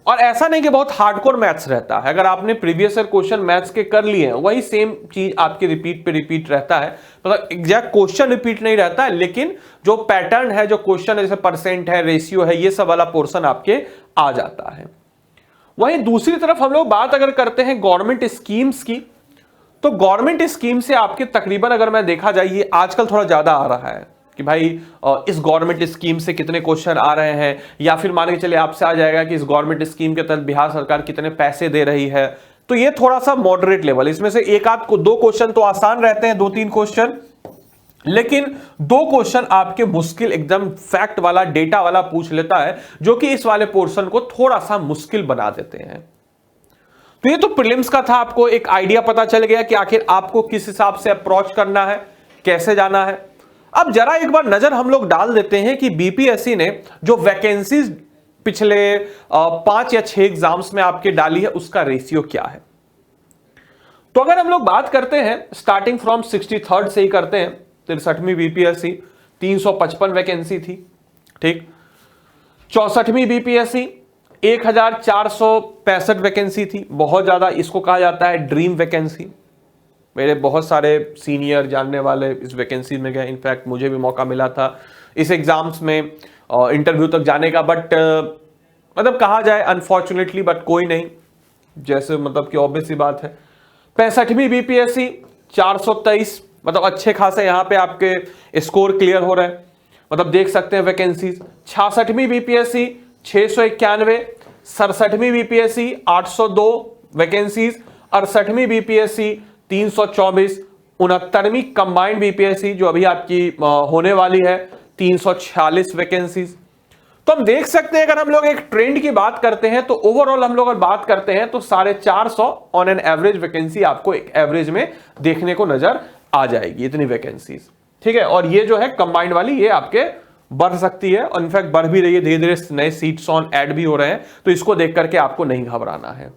और ऐसा नहीं कि बहुत हार्डकोर मैथ्स रहता है। अगर आपने प्रीवियस ईयर क्वेश्चन मैथ्स के कर लिए हैं, वही सेम चीज आपकी रिपीट पे रिपीट रहता है, मतलब एग्जैक्ट क्वेश्चन रिपीट नहीं रहता है, लेकिन जो पैटर्न है, जो क्वेश्चन जैसे परसेंट है, रेशियो है, ये सब वाला पोर्शन आपके आ जाता है। वहीं दूसरी तरफ हम लोग बात अगर करते हैं गवर्नमेंट स्कीम्स की, तो गवर्नमेंट स्कीम से आपके तकरीबन अगर मैं देखा जाए, ये आजकल थोड़ा ज्यादा आ रहा है कि भाई इस गवर्नमेंट स्कीम से कितने क्वेश्चन आ रहे हैं, या फिर मान के चलिए आपसे आ जाएगा कि इस गवर्नमेंट स्कीम के तहत बिहार सरकार कितने पैसे दे रही है। तो ये थोड़ा सा मॉडरेट लेवल, इसमें से एक आध को 2 क्वेश्चन तो आसान रहते हैं, 2-3 क्वेश्चन, लेकिन 2 क्वेश्चन आपके मुश्किल एकदम फैक्ट वाला डेटा वाला पूछ लेता है, जो कि इस वाले पोर्शन को थोड़ा सा मुश्किल बना देते हैं। तो ये तो प्रीलिम्स का था, आपको एक आइडिया पता चल गया कि आखिर आपको किस हिसाब से अप्रोच करना है, कैसे जाना है। अब जरा एक बार नजर हम लोग डाल देते हैं कि बीपीएससी ने जो वैकेंसीज पिछले 5 या 6 एग्जाम्स में आपके डाली है, उसका रेशियो क्या है। तो अगर हम लोग बात करते हैं स्टार्टिंग फ्रॉम 63rd से ही करते हैं, 63वीं बीपीएससी 355 वैकेंसी थी, ठीक। 64वीं बीपीएससी 1465 वैकेंसी थी, बहुत ज्यादा, इसको कहा जाता है ड्रीम वैकेंसी। मेरे बहुत सारे सीनियर जानने वाले इस वैकेंसी में गए, इनफैक्ट मुझे भी मौका मिला था इस एग्जाम्स में इंटरव्यू तक जाने का, बट मतलब कहा जाए अनफॉर्चुनेटली, बट कोई नहीं, जैसे मतलब कि ऑब्वियस सी बात है 65वीं बीपीएससी 423, मतलब अच्छे खासे यहां पे आपके स्कोर क्लियर हो रहे हैं, मतलब देख सकते हैं वैकेंसीज। 66वीं बीपीएससी 691, 67वीं बीपीएससी 802 वैकेंसीज, 68वीं बीपीएससी 324, 69वीं कंबाइंड बीपीएससी जो अभी आपकी होने वाली है 346 वैकेंसीज। तो हम देख सकते हैं, अगर हम लोग एक ट्रेंड की बात करते हैं तो ओवरऑल हम लोग अगर बात करते हैं तो 450 ऑन एन एवरेज वैकेंसी आपको एक एवरेज में देखने को नजर आ जाएगी, इतनी वैकेंसीज, ठीक है। और ये जो है कंबाइंड वाली ये आपके बढ़ सकती है, और इनफैक्ट बढ़ भी रही है, धीरे धीरे नए सीट्स ऑन ऐड भी हो रहे हैं, तो इसको देख करके आपको नहीं घबराना है।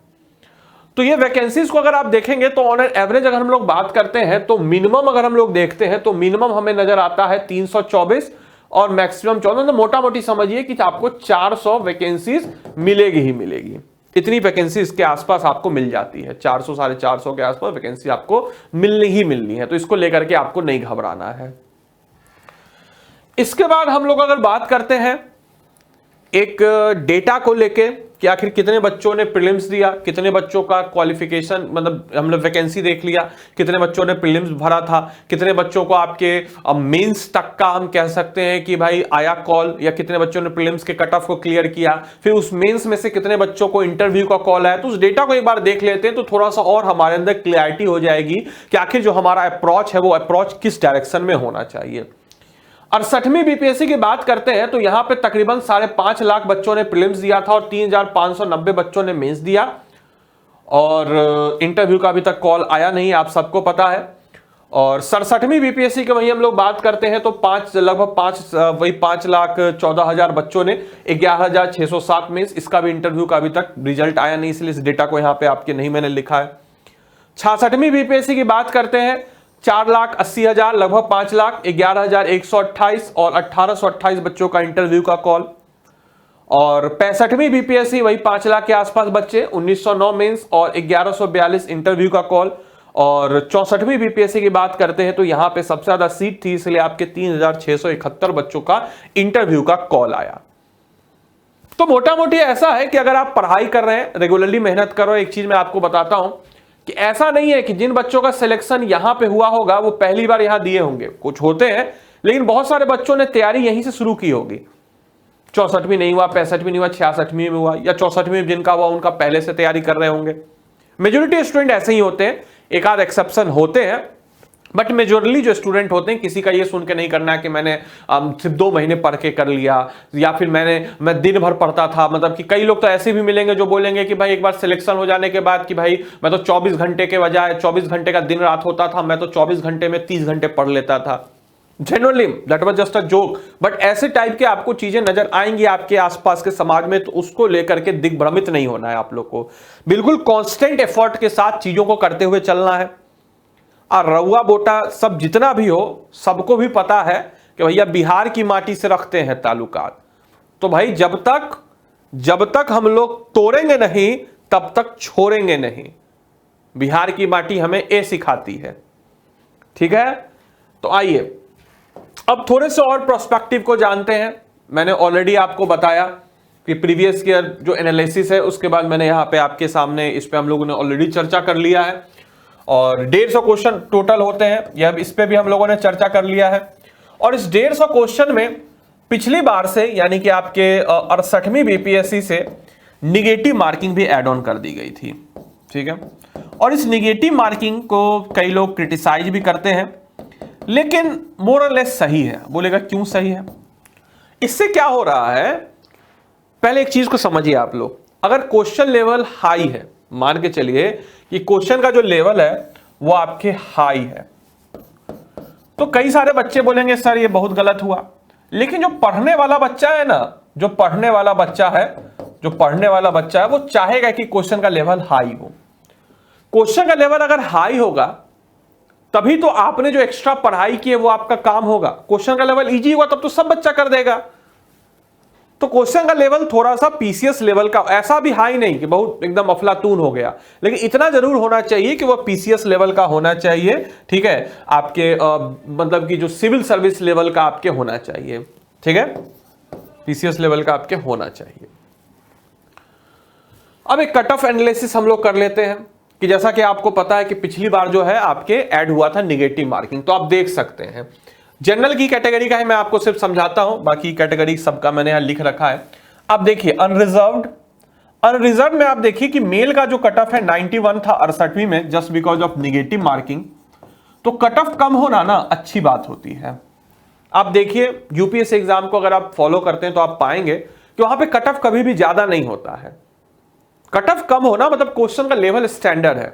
तो ये वैकेंसीज को अगर आप देखेंगे तो ऑन एन एवरेज अगर हम लोग बात करते हैं तो मिनिमम अगर हम लोग देखते हैं तो मिनिमम हमें नजर आता है 324 और मैक्सिमम 14, तो मोटा मोटी समझिए कि आपको 400 वैकेंसीज मिलेगी ही मिलेगी। इतनी वैकेंसीज के आसपास आपको मिल जाती है, 400 450 के आसपास वैकेंसी आपको मिलनी ही मिलनी है, तो इसको लेकर के आपको नहीं घबराना है। इसके बाद हम लोग अगर बात करते हैं एक डेटा को लेके कि आखिर कितने बच्चों ने प्रीलिम्स दिया, कितने बच्चों का क्वालिफिकेशन, मतलब हम लोग वैकेंसी देख लिया, कितने बच्चों ने प्रीलिम्स भरा था, कितने बच्चों को आपके मेंस तक का हम कह सकते हैं कि भाई आया कॉल, या कितने बच्चों ने प्रीलिम्स के कट ऑफ को क्लियर किया, फिर उस मेंस में से कितने बच्चों को इंटरव्यू का कॉल आया। तो उस डेटा को एक बार देख लेते हैं तो थोड़ा सा और हमारे अंदर क्लैरिटी हो जाएगी कि आखिर जो हमारा अप्रोच है वो अप्रोच किस डायरेक्शन में होना चाहिए। 68वीं बीपीएससी की बात करते हैं तो यहां पे तकरीबन 5.5 लाख बच्चों ने प्रीलिम्स दिया था और 3,590 बच्चों ने मेंस दिया, और इंटरव्यू का अभी तक कॉल आया नहीं, आप सबको पता है। और 67वीं बीपीएससी के वहीं हम लोग बात करते हैं तो लगभग 5,14,000 बच्चों ने 11,607 मेंस, इसका भी इंटरव्यू का अभी तक रिजल्ट आया नहीं, इसलिए इस डेटा को यहां पे आपके नहीं मैंने लिखा है। 66वीं बीपीएससी की बात करते हैं 4,80,000, लगभग 5,00,000, 11,128 और 1,828 बच्चों का इंटरव्यू का कॉल। और 65वीं बीपीएससी वही 5 लाख के आसपास बच्चे, 1,909 मेंस और 1,142 इंटरव्यू का कॉल। और 64वीं बीपीएससी की बात करते हैं तो यहां पे सबसे ज्यादा सीट थी, इसलिए आपके 3,671 बच्चों का इंटरव्यू का कॉल आया। तो मोटा मोटी ऐसा है कि अगर आप पढ़ाई कर रहे हैं, रेगुलरली मेहनत करो। एक चीज मैं आपको बताता हूं कि ऐसा नहीं है कि जिन बच्चों का सिलेक्शन यहां पे हुआ होगा वो पहली बार यहां दिए होंगे, कुछ होते हैं, लेकिन बहुत सारे बच्चों ने तैयारी यहीं से शुरू की होगी। 64वीं नहीं हुआ, 65वीं नहीं हुआ, 66वीं में हुआ, या 64वीं में जिनका हुआ उनका पहले से तैयारी कर रहे होंगे। मेजोरिटी स्टूडेंट ऐसे ही होते हैं, एक आध एक्सेप्शन होते हैं, बट मेजोरली जो स्टूडेंट होते हैं किसी का ये सुन के नहीं करना है कि मैंने सिर्फ 2 महीने पढ़ के कर लिया, या फिर मैं दिन भर पढ़ता था। मतलब कि कई लोग तो ऐसे भी मिलेंगे जो बोलेंगे कि भाई एक बार सिलेक्शन हो जाने के बाद कि भाई मैं तो 24 घंटे के बजाय 24 घंटे का दिन रात होता था, मैं तो 24 घंटे में 30 घंटे पढ़ लेता था। Genuinely that was just a joke, but ऐसे टाइप के आपको चीजें नजर आएंगी आपके आसपास के समाज में, तो उसको लेकर के दिग्भ्रमित नहीं होना है आप लोग को। बिल्कुल कांस्टेंट एफर्ट के साथ चीजों को करते हुए चलना है। और रउआ बोटा सब जितना भी हो, सबको भी पता है कि भैया बिहार की माटी से रखते हैं ताल्लुकात। तो भाई जब तक हम लोग तोड़ेंगे नहीं तब तक छोड़ेंगे नहीं। बिहार की माटी हमें ये सिखाती है, ठीक है। तो आइए अब थोड़े से और प्रोस्पेक्टिव को जानते हैं। मैंने ऑलरेडी आपको बताया कि प्रीवियस ईयर जो एनालिसिस है उसके बाद मैंने यहां पे आपके सामने इस पे हम लोगों ने ऑलरेडी चर्चा कर लिया है, और 150 क्वेश्चन टोटल होते हैं, यह इस पे भी हम लोगों ने चर्चा कर लिया है। और इस 150 क्वेश्चन में पिछली बार से यानी कि आपके 68वीं बीपीएससी से निगेटिव मार्किंग भी ऐड ऑन कर दी गई थी, ठीक है। और इस निगेटिव मार्किंग को कई लोग क्रिटिसाइज भी करते हैं, लेकिन मोर और लेस सही है। बोलेगा क्यों सही है? इससे क्या हो रहा है, पहले एक चीज को समझिए आप लोग। अगर क्वेश्चन लेवल हाई है, मान के चलिए कि क्वेश्चन का जो लेवल है वो आपके हाई है, तो कई सारे बच्चे बोलेंगे सर ये बहुत गलत हुआ। लेकिन जो पढ़ने वाला बच्चा है ना, जो पढ़ने वाला बच्चा है वो चाहेगा कि क्वेश्चन का लेवल हाई हो। क्वेश्चन का लेवल अगर हाई होगा तभी तो आपने जो एक्स्ट्रा पढ़ाई की है वो आपका काम होगा। क्वेश्चन का लेवल इजी होगा तब तो सब बच्चा कर देगा। तो क्वेश्चन का लेवल थोड़ा सा पीसीएस लेवल का, ऐसा भी हाई नहीं कि बहुत एकदम अफलातून हो गया, लेकिन इतना जरूर होना चाहिए कि वह पीसीएस लेवल का होना चाहिए, ठीक है। आपके मतलब कि जो सिविल सर्विस लेवल का आपके होना चाहिए, ठीक है, पीसीएस लेवल का आपके होना चाहिए। अब एक कट ऑफ एनालिसिस हम लोग कर लेते हैं कि जैसा कि आपको पता है कि पिछली बार जो है आपके ऐड हुआ था निगेटिव मार्किंग, तो आप देख सकते हैं। जनरल की कैटेगरी का है, मैं आपको सिर्फ समझाता हूं, बाकी कैटेगरी सबका मैंने यहां लिख रखा है। आप देखिए अनरिजर्व में आप देखिए कि मेल का जो कट ऑफ है 91 था 68वीं में, just because of negative marking. तो कट ऑफ कम होना ना अच्छी बात होती है। आप देखिए यूपीएससी एग्जाम को अगर आप फॉलो करते हैं तो आप पाएंगे कि वहां पे कट ऑफ कभी भी ज्यादा नहीं होता है। कट ऑफ कम होना मतलब क्वेश्चन का लेवल स्टैंडर्ड है,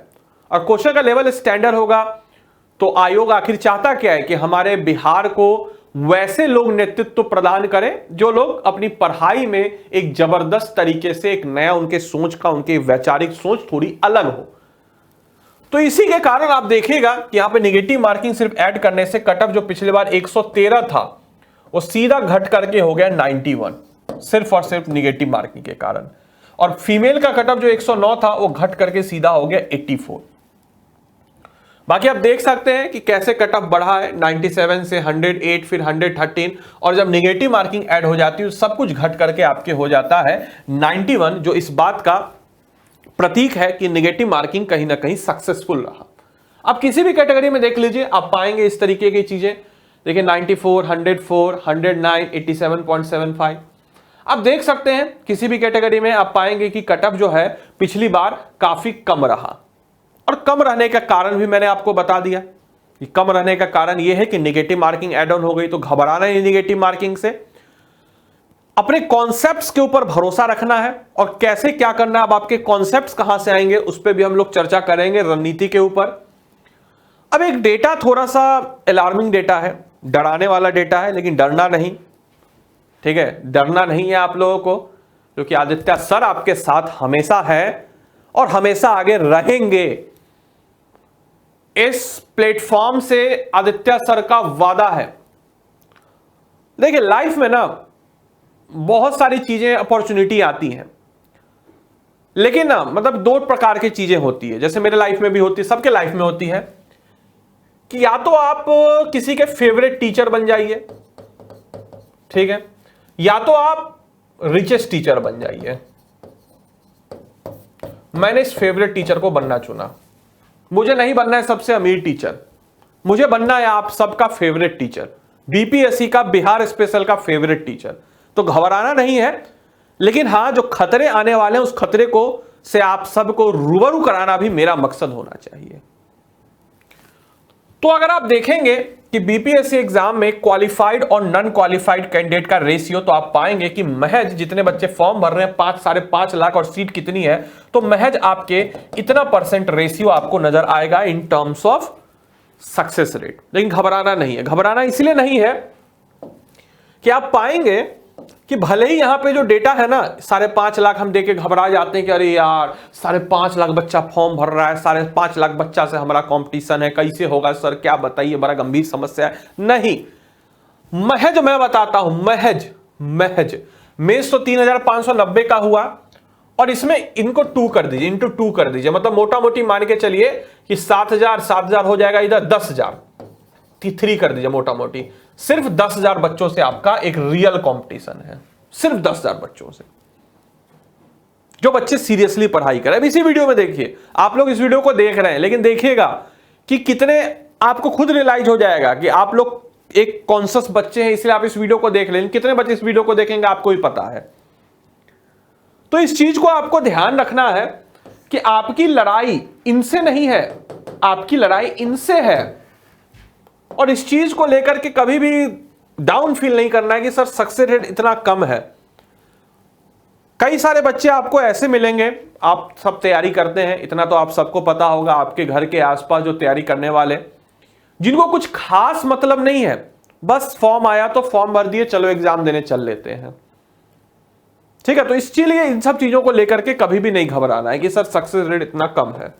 और क्वेश्चन का लेवल स्टैंडर्ड होगा तो आयोग आखिर चाहता क्या है कि हमारे बिहार को वैसे लोग नेतृत्व प्रदान करें जो लोग अपनी पढ़ाई में एक जबरदस्त तरीके से, एक नया उनके सोच का, उनके वैचारिक सोच थोड़ी अलग हो। तो इसी के कारण आप देखिएगा कि यहां पे नेगेटिव मार्किंग सिर्फ ऐड करने से कट ऑफ जो पिछले बार 113 था वो सीधा घट करके हो गया 91, सिर्फ और सिर्फ नेगेटिव मार्किंग के कारण। और फीमेल का कट ऑफ जो 109 था वो घट करके सीधा हो गया 84। बाकी आप देख सकते हैं कि कैसे कट ऑफ बढ़ा है 97 से 108, फिर 113, और जब नेगेटिव मार्किंग ऐड हो जाती है तो सब कुछ घट करके आपके हो जाता है 91, जो इस बात का प्रतीक है कि नेगेटिव मार्किंग कहीं ना कहीं सक्सेसफुल रहा। आप किसी भी कैटेगरी में देख लीजिए, आप पाएंगे इस तरीके की चीजें। देखिए 94, 104, 109, 87.75। आप देख सकते हैं किसी भी कैटेगरी में आप पाएंगे कि कट ऑफ जो है पिछली बार काफी कम रहा, और कम रहने का कारण भी मैंने आपको बता दिया कि कम रहने का कारण यह है कि नेगेटिव मार्किंग ऐड ऑन हो गई। तो घबराना नहीं नेगेटिव मार्किंग से, अपने कॉन्सेप्ट्स के ऊपर भरोसा रखना है, और कैसे क्या करना है। अब आपके कॉन्सेप्ट्स कहां से आएंगे उस पर भी हम लोग चर्चा करेंगे, रणनीति के ऊपर। अब एक डेटा थोड़ा सा अलार्मिंग डेटा है, डराने वाला डेटा है, लेकिन डरना नहीं, ठीक है, डरना नहीं है आप लोगों को, क्योंकि आदित्य सर आपके साथ हमेशा है और हमेशा आगे रहेंगे। इस प्लेटफॉर्म से आदित्य सर का वादा है। देखिए लाइफ में ना बहुत सारी चीजें, अपॉर्चुनिटी आती हैं, लेकिन ना मतलब दो प्रकार की चीजें होती है, जैसे मेरे लाइफ में भी होती है, सबके लाइफ में होती है, कि या तो आप किसी के फेवरेट टीचर बन जाइए, ठीक है, या तो आप रिचेस्ट टीचर बन जाइए। मैंने इस फेवरेट टीचर को बनना चुना। मुझे नहीं बनना है सबसे अमीर टीचर, मुझे बनना है आप सबका फेवरेट टीचर, बीपीएससी का, बिहार स्पेशल का फेवरेट टीचर। तो घबराना नहीं है, लेकिन हां जो खतरे आने वाले हैं उस खतरे को से आप सबको रूबरू कराना भी मेरा मकसद होना चाहिए। तो अगर आप देखेंगे कि बीपीएससी एग्जाम में क्वालिफाइड और नॉन क्वालिफाइड कैंडिडेट का रेशियो, तो आप पाएंगे कि महज जितने बच्चे फॉर्म भर रहे हैं 5-5.5 लाख, और सीट कितनी है, तो महज आपके इतना % रेशियो आपको नजर आएगा in terms of success rate. लेकिन घबराना नहीं है। घबराना इसलिए नहीं है कि आप पाएंगे कि भले ही यहां पे जो डेटा है ना 5.5 लाख, हम देख के घबरा जाते हैं कि अरे यार 5.5 लाख बच्चा फॉर्म भर रहा है, 5.5 लाख बच्चा से हमारा कंपटीशन है, कैसे होगा सर, क्या बताइए, बड़ा गंभीर समस्या है। नहीं, महज मैं बताता हूं, महज मेंस तो 3590 का हुआ, और इसमें इनको 2 कर दीजिए, इंटू 2 कर दीजिए, मतलब मोटा मोटी मान के चलिए कि 7,000 हो जाएगा, इधर 10,000 3 कर दीजिए मोटा मोटी। सिर्फ 10,000 बच्चों से आपका एक रियल कंपटीशन है, सिर्फ 10,000 बच्चों से, जो बच्चे सीरियसली पढ़ाई करें। अब इसी वीडियो में देखिए, आप लोग इस वीडियो को देख रहे हैं, लेकिन देखिएगा कि कितने आपको खुद रियलाइज हो जाएगा कि आप लोग एक कॉन्शियस बच्चे हैं, इसलिए आप इस वीडियो को देख लें। कितने बच्चे इस वीडियो को देखेंगे आपको ही पता है। तो इस चीज को आपको ध्यान रखना है कि आपकी लड़ाई इनसे नहीं है, आपकी लड़ाई इनसे है। और इस चीज को लेकर के कभी भी डाउन फील नहीं करना है कि सर सक्सेस रेट इतना कम है। कई सारे बच्चे आपको ऐसे मिलेंगे, आप सब तैयारी करते हैं, इतना तो आप सबको पता होगा, आपके घर के आसपास जो तैयारी करने वाले, जिनको कुछ खास मतलब नहीं है, बस फॉर्म आया तो फॉर्म भर दिए, चलो एग्जाम देने चल लेते हैं, ठीक है। तो इसलिए इन सब चीजों को लेकर के कभी भी नहीं घबराना है कि सर सक्सेस रेट इतना कम है।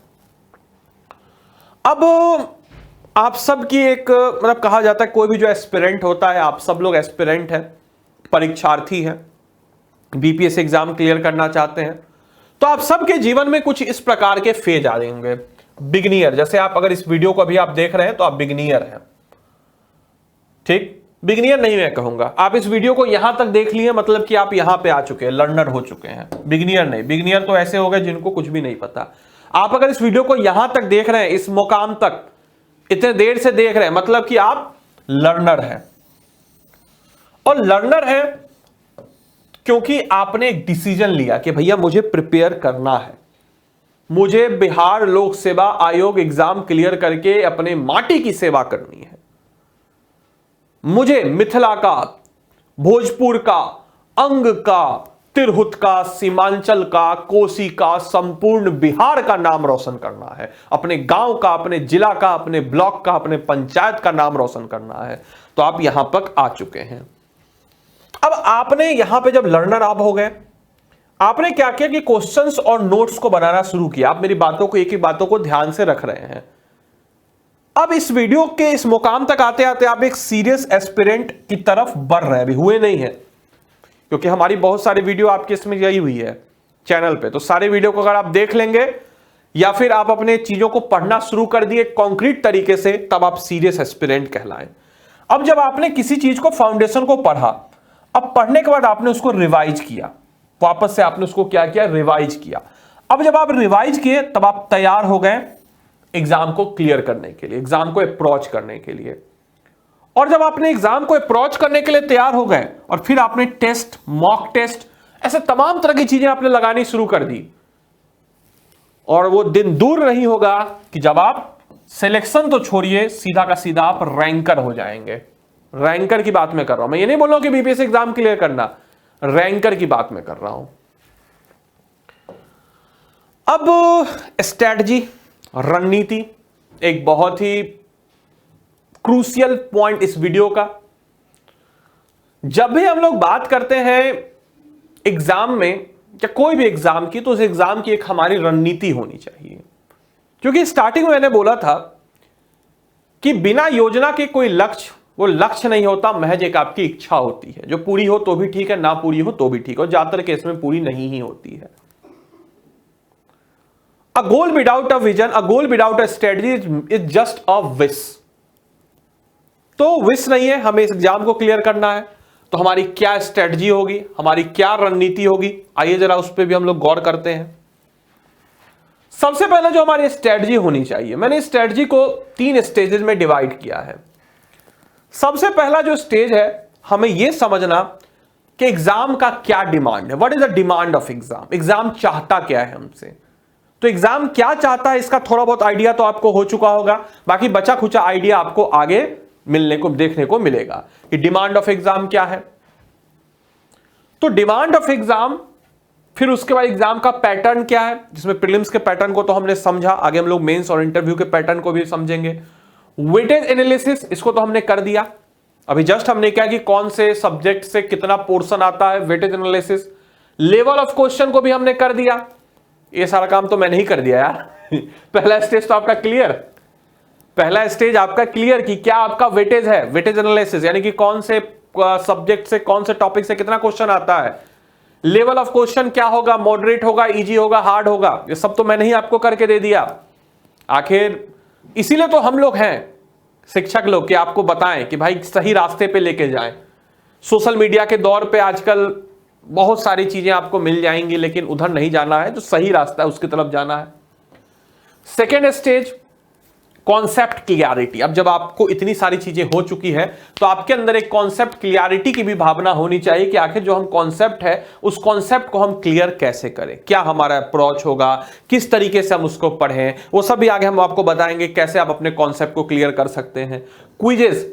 अब आप सब की एक मतलब कहा जाता है, कोई भी जो एस्पिरेंट होता है, आप सब लोग एस्पिरेंट हैं, परीक्षार्थी हैं, बीपीएससी एग्जाम क्लियर करना चाहते हैं, तो आप सबके जीवन में कुछ इस प्रकार के फेज आ जाएंगे। बिगनियर, जैसे आप अगर इस वीडियो को अभी आप देख रहे हैं तो आप बिगनियर हैं, ठीक। बिगनियर नहीं मैं कहूंगा, आप इस वीडियो को यहां तक देख लिए मतलब कि आप यहां पे आ चुके हैं, लर्नर हो चुके हैं। बिगनियर नहीं, बिगनियर तो ऐसे हो गए जिनको कुछ भी नहीं पता। आप अगर इस वीडियो को यहां तक देख रहे हैं, इस मुकाम तक इतने देर से देख रहे हैं, मतलब कि आप लर्नर हैं। और लर्नर है क्योंकि आपने एक डिसीजन लिया कि भैया मुझे प्रिपेयर करना है, मुझे बिहार लोक सेवा आयोग एग्जाम क्लियर करके अपने माटी की सेवा करनी है, मुझे मिथिला का, भोजपुर का, अंग का, तिरहुत का, सीमांचल का, कोसी का, संपूर्ण बिहार का नाम रोशन करना है, अपने गांव का, अपने जिला का, अपने ब्लॉक का, अपने पंचायत का नाम रोशन करना है। तो आप यहां तक आ चुके हैं। अब आपने यहां पे जब लर्नर आप हो गए, आपने क्या किया कि क्वेश्चंस और नोट्स को बनाना शुरू किया। आप मेरी बातों को, एक एक बातों को ध्यान से रख रहे हैं। अब इस वीडियो के इस मुकाम तक आते आते आप एक सीरियस एस्पिरेंट की तरफ बढ़ रहे हैं, अभी हुए नहीं है, क्योंकि हमारी बहुत सारी वीडियो आपके इसमें यही हुई है चैनल पे। तो सारे वीडियो को अगर आप देख लेंगे या फिर आप अपने चीजों को पढ़ना शुरू कर दिए कॉन्क्रीट तरीके से, तब आप सीरियस एस्पिरेंट कहलाएं। अब जब आपने किसी चीज को, फाउंडेशन को पढ़ा, अब पढ़ने के बाद आपने उसको रिवाइज किया, वापस से आपने उसको क्या किया, रिवाइज किया। अब जब आप रिवाइज किए तब आप तैयार हो गए एग्जाम को क्लियर करने के लिए, एग्जाम को अप्रोच करने के लिए। और जब आपने एग्जाम को अप्रोच करने के लिए तैयार हो गए और फिर आपने टेस्ट, मॉक टेस्ट, ऐसे तमाम तरह की चीजें आपने लगानी शुरू कर दी, और वो दिन दूर नहीं होगा कि जब आप सिलेक्शन तो छोड़िए, सीधा का सीधा आप रैंकर हो जाएंगे। रैंकर की बात मैं कर रहा हूं, मैं ये नहीं बोल रहा हूं कि बीपीएससी एग्जाम क्लियर करना, रैंकर की बात मैं कर रहा हूं। अब स्ट्रैटेजी, रणनीति, एक बहुत ही क्रूशियल पॉइंट इस वीडियो का। जब भी हम लोग बात करते हैं एग्जाम में या कोई भी एग्जाम की, तो उस एग्जाम की एक हमारी रणनीति होनी चाहिए। क्योंकि स्टार्टिंग में मैंने बोला था कि बिना योजना के कोई लक्ष्य, वो लक्ष्य नहीं होता, महज एक आपकी इच्छा होती है, जो पूरी हो तो भी ठीक है, ना पूरी हो तो भी ठीक है, और ज्यादातर केस में पूरी नहीं ही होती है। A goal without a vision, a goal without a strategy is just a wish. तो विश नहीं है, हमें इस एग्जाम को क्लियर करना है, तो हमारी क्या स्ट्रेटजी होगी, हमारी क्या रणनीति होगी, आइए जरा उस पर भी हम लोग गौर करते हैं। सबसे पहले जो हमारी स्ट्रेटजी होनी चाहिए, मैंने इस स्ट्रेटजी को 3 स्टेजेस में डिवाइड किया है। सबसे पहला जो स्टेज है, हमें यह समझना कि एग्जाम का क्या डिमांड है, what is the demand of exam, exam चाहता क्या है हमसे। तो एग्जाम क्या चाहता है, इसका थोड़ा बहुत आइडिया तो आपको हो चुका होगा, बाकी बचा खुचा आइडिया आपको आगे मिलने को, देखने को मिलेगा कि डिमांड ऑफ एग्जाम क्या है। तो डिमांड ऑफ एग्जाम, फिर उसके बाद एग्जाम का पैटर्न क्या है, जिसमें प्रीलिम्स के पैटर्न को तो हमने समझा, आगे हम लोग मेंस और इंटरव्यू के पैटर्न को भी समझेंगे। वेटेज एनालिसिस, इसको तो हमने कर दिया, अभी जस्ट हमने क्या कि कौन से सब्जेक्ट से कितना पोर्शन आता है, weightage analysis. Level of question को भी हमने कर दिया, ये सारा काम तो मैंने ही कर दिया यार पहला स्टेज तो आपका क्लियर, पहला स्टेज आपका क्लियर कि क्या आपका वेटेज है, वेटेज एनालिसिस, यानी कि कौन से सब्जेक्ट से, कौन से टॉपिक से कितना क्वेश्चन आता है। लेवल ऑफ क्वेश्चन क्या होगा, मॉडरेट होगा, इजी होगा, हार्ड होगा, ये सब तो मैंने ही आपको करके दे दिया। आखिर इसीलिए तो हम लोग हैं शिक्षक लोग, कि आपको बताएं कि भाई सही रास्ते पे लेके जाएं। सोशल मीडिया के दौर पे आजकल बहुत सारी चीजें आपको मिल जाएंगी, लेकिन उधर नहीं जाना है, जो सही रास्ता है उसकी तरफ जाना है। Second stage, concept clarity. अब जब आपको इतनी सारी चीजें हो चुकी है, तो आपके अंदर एक कॉन्सेप्ट क्लियरिटी की भी भावना होनी चाहिए कि आखिर जो हम कॉन्सेप्ट है, उस कॉन्सेप्ट को हम क्लियर कैसे करें, क्या हमारा अप्रोच होगा, किस तरीके से हम उसको पढ़ें, वो सब भी आगे हम आपको बताएंगे कैसे आप अपने कॉन्सेप्ट को क्लियर कर सकते हैं। क्विजेस,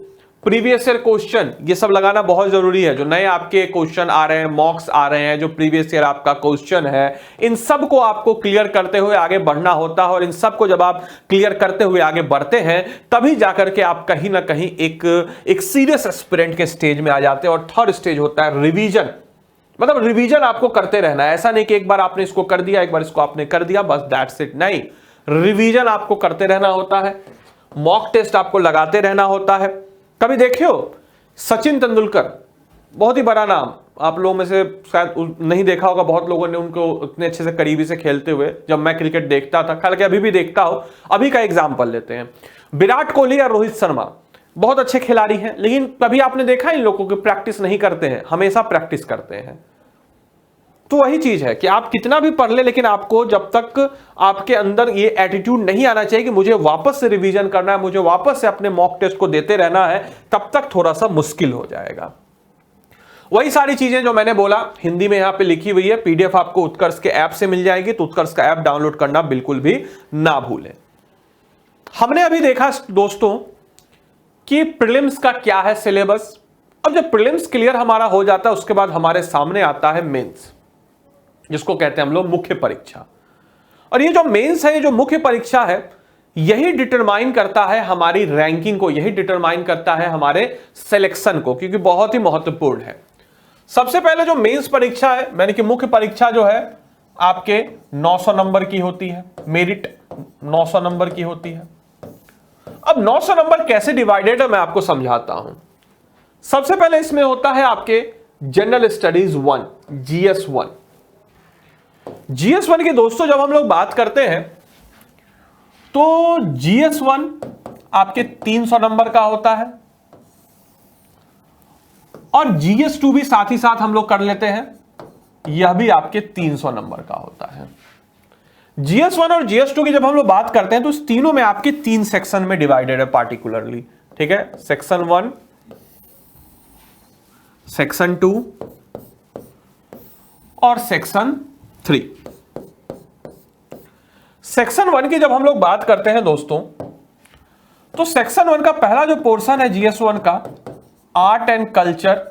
प्रीवियस ईयर क्वेश्चन, ये सब लगाना बहुत जरूरी है। जो नए आपके क्वेश्चन आ रहे हैं, मॉक्स आ रहे हैं, जो प्रीवियस ईयर आपका क्वेश्चन है, इन सब को आपको क्लियर करते हुए आगे बढ़ना होता है। और इन सब को जब आप क्लियर करते हुए आगे बढ़ते हैं, तभी जाकर के आप कहीं ना कहीं एक सीरियस एस्पिरेंट के स्टेज में आ जाते हैं। और थर्ड स्टेज होता है रिवीजन, मतलब रिवीजन आपको करते रहना है। ऐसा नहीं कि एक बार आपने इसको कर दिया, एक बार इसको आपने कर दिया, बस दैट्स इट, नहीं, रिवीजन आपको करते रहना होता है। मॉक टेस्ट आपको लगाते रहना होता है। कभी देखियो, सचिन तेंदुलकर, बहुत ही बड़ा नाम, आप लोगों में से शायद नहीं देखा होगा, बहुत लोगों ने उनको उतने अच्छे से करीबी से खेलते हुए, जब मैं क्रिकेट देखता था, हालांकि अभी भी देखता हूं। अभी का एग्जांपल लेते हैं, विराट कोहली या रोहित शर्मा, बहुत अच्छे खिलाड़ी हैं, लेकिन कभी आपने देखा इन लोगों की प्रैक्टिस नहीं करते हैं, हमेशा प्रैक्टिस करते हैं। तो वही चीज है कि आप कितना भी पढ़ ले, लेकिन आपको जब तक आपके अंदर ये एटीट्यूड नहीं आना चाहिए कि मुझे वापस से रिवीजन करना है, मुझे वापस से अपने मॉक टेस्ट को देते रहना है, तब तक थोड़ा सा मुश्किल हो जाएगा। वही सारी चीजें जो मैंने बोला हिंदी में यहां पे लिखी हुई है, पीडीएफ आपको उत्कर्ष के ऐप से मिल जाएगी, तो उत्कर्ष का ऐप डाउनलोड करना बिल्कुल भी ना भूलें। हमने अभी देखा दोस्तों कि प्रीलिम्स का क्या है सिलेबस। अब जब प्रीलिम्स क्लियर हमारा हो जाता है उसके बाद हमारे सामने आता है मेंस, जिसको कहते हैं हम लोग मुख्य परीक्षा। और ये जो मेंस है, ये जो मुख्य परीक्षा है, यही डिटरमाइन करता है हमारी रैंकिंग को, यही डिटरमाइन करता है हमारे सिलेक्शन को, क्योंकि बहुत ही महत्वपूर्ण है। सबसे पहले जो मेंस परीक्षा है, मैंने कि मुख्य परीक्षा जो है आपके 900 नंबर की होती है, मेरिट 900 नंबर की होती है। अब 900 नंबर कैसे डिवाइडेड है मैं आपको समझाता हूं। सबसे पहले इसमें होता है आपके जनरल स्टडीज 1, जीएस 1। जीएस 1 की दोस्तों जब हम लोग बात करते हैं तो जीएस 1 आपके 300 नंबर का होता है, और जीएस 2 भी साथ ही साथ हम लोग कर लेते हैं, यह भी आपके 300 नंबर का होता है। जीएस 1 और जीएस 2 की जब हम लोग बात करते हैं तो इस तीनों में आपके 3 सेक्शन में डिवाइडेड है पार्टिकुलरली, ठीक है। सेक्शन 1, सेक्शन 2 और सेक्शन 3। सेक्शन 1 की जब हम लोग बात करते हैं दोस्तों, तो सेक्शन 1 का पहला जो पोर्शन है जीएस 1 का, art and culture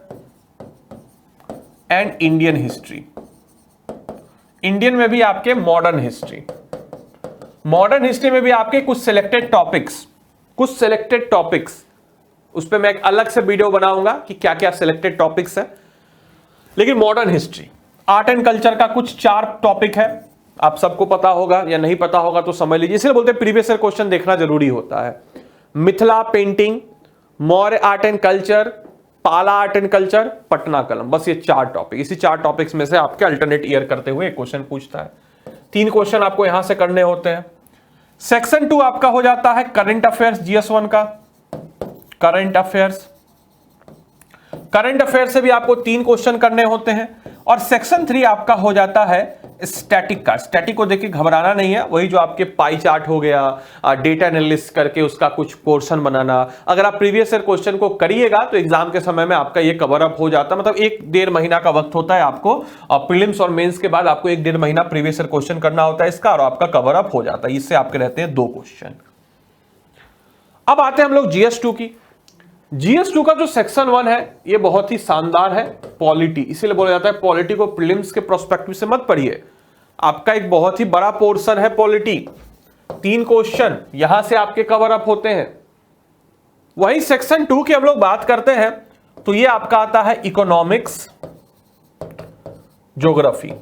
and Indian history. Indian में भी आपके मॉडर्न हिस्ट्री, मॉडर्न हिस्ट्री में भी आपके कुछ सिलेक्टेड टॉपिक्स, उस पर मैं एक अलग से वीडियो बनाऊंगा कि क्या क्या सिलेक्टेड टॉपिक्स है। लेकिन modern history, art and culture का कुछ 4 टॉपिक है, आप सबको पता होगा या नहीं पता होगा तो समझ लीजिए, इसलिए बोलते हैं प्रीवियस ईयर क्वेश्चन देखना जरूरी होता है। Mithila painting, Maurya art and culture, पाला आर्ट एंड कल्चर, पटना कलम, बस ये 4 टॉपिक। इसी 4 टॉपिक्स में से आपके अल्टरनेट ईयर करते हुए एक क्वेश्चन पूछता है। 3 क्वेश्चन आपको यहां से करने होते हैं। सेक्शन 2 आपका हो जाता है करंट अफेयर्स, जीएस 1 का करंट अफेयर्स से भी आपको 3 क्वेश्चन करने होते हैं। और सेक्शन 3 आपका हो जाता है स्टैटिक का। स्टैटिक को देखिए घबराना नहीं है, वही जो आपके पाई चार्ट हो गया, डेटा एनालिसिस करके उसका कुछ पोर्शन बनाना। अगर आप प्रीवियस ईयर क्वेश्चन को करिएगा तो एग्जाम के समय में आपका ये कवर अप हो जाता है। मतलब 1-1.5 महीना का वक्त होता है आपको, और प्रीलिम्स और मेंस के बाद आपको 1-1.5 महीना प्रीवियस ईयर क्वेश्चन करना होता है इसका, और आपका कवर अप हो जाता है। इससे आपके रहते हैं 2 क्वेश्चन। अब आते हैं हम लोग जीएस 2 की। जीएस 2 का जो सेक्शन 1 है ये बहुत ही शानदार है, पॉलिटी, इसीलिए बोला जाता है पॉलिटी को प्रीलिम्स के प्रोस्पेक्टिव से मत पढ़िए। आपका एक बहुत ही बड़ा पोर्शन है पॉलिटी, 3 क्वेश्चन यहां से आपके कवर अप होते हैं। वही सेक्शन 2 की हम लोग बात करते हैं तो ये आपका आता है इकोनॉमिक्स, ज्योग्राफी।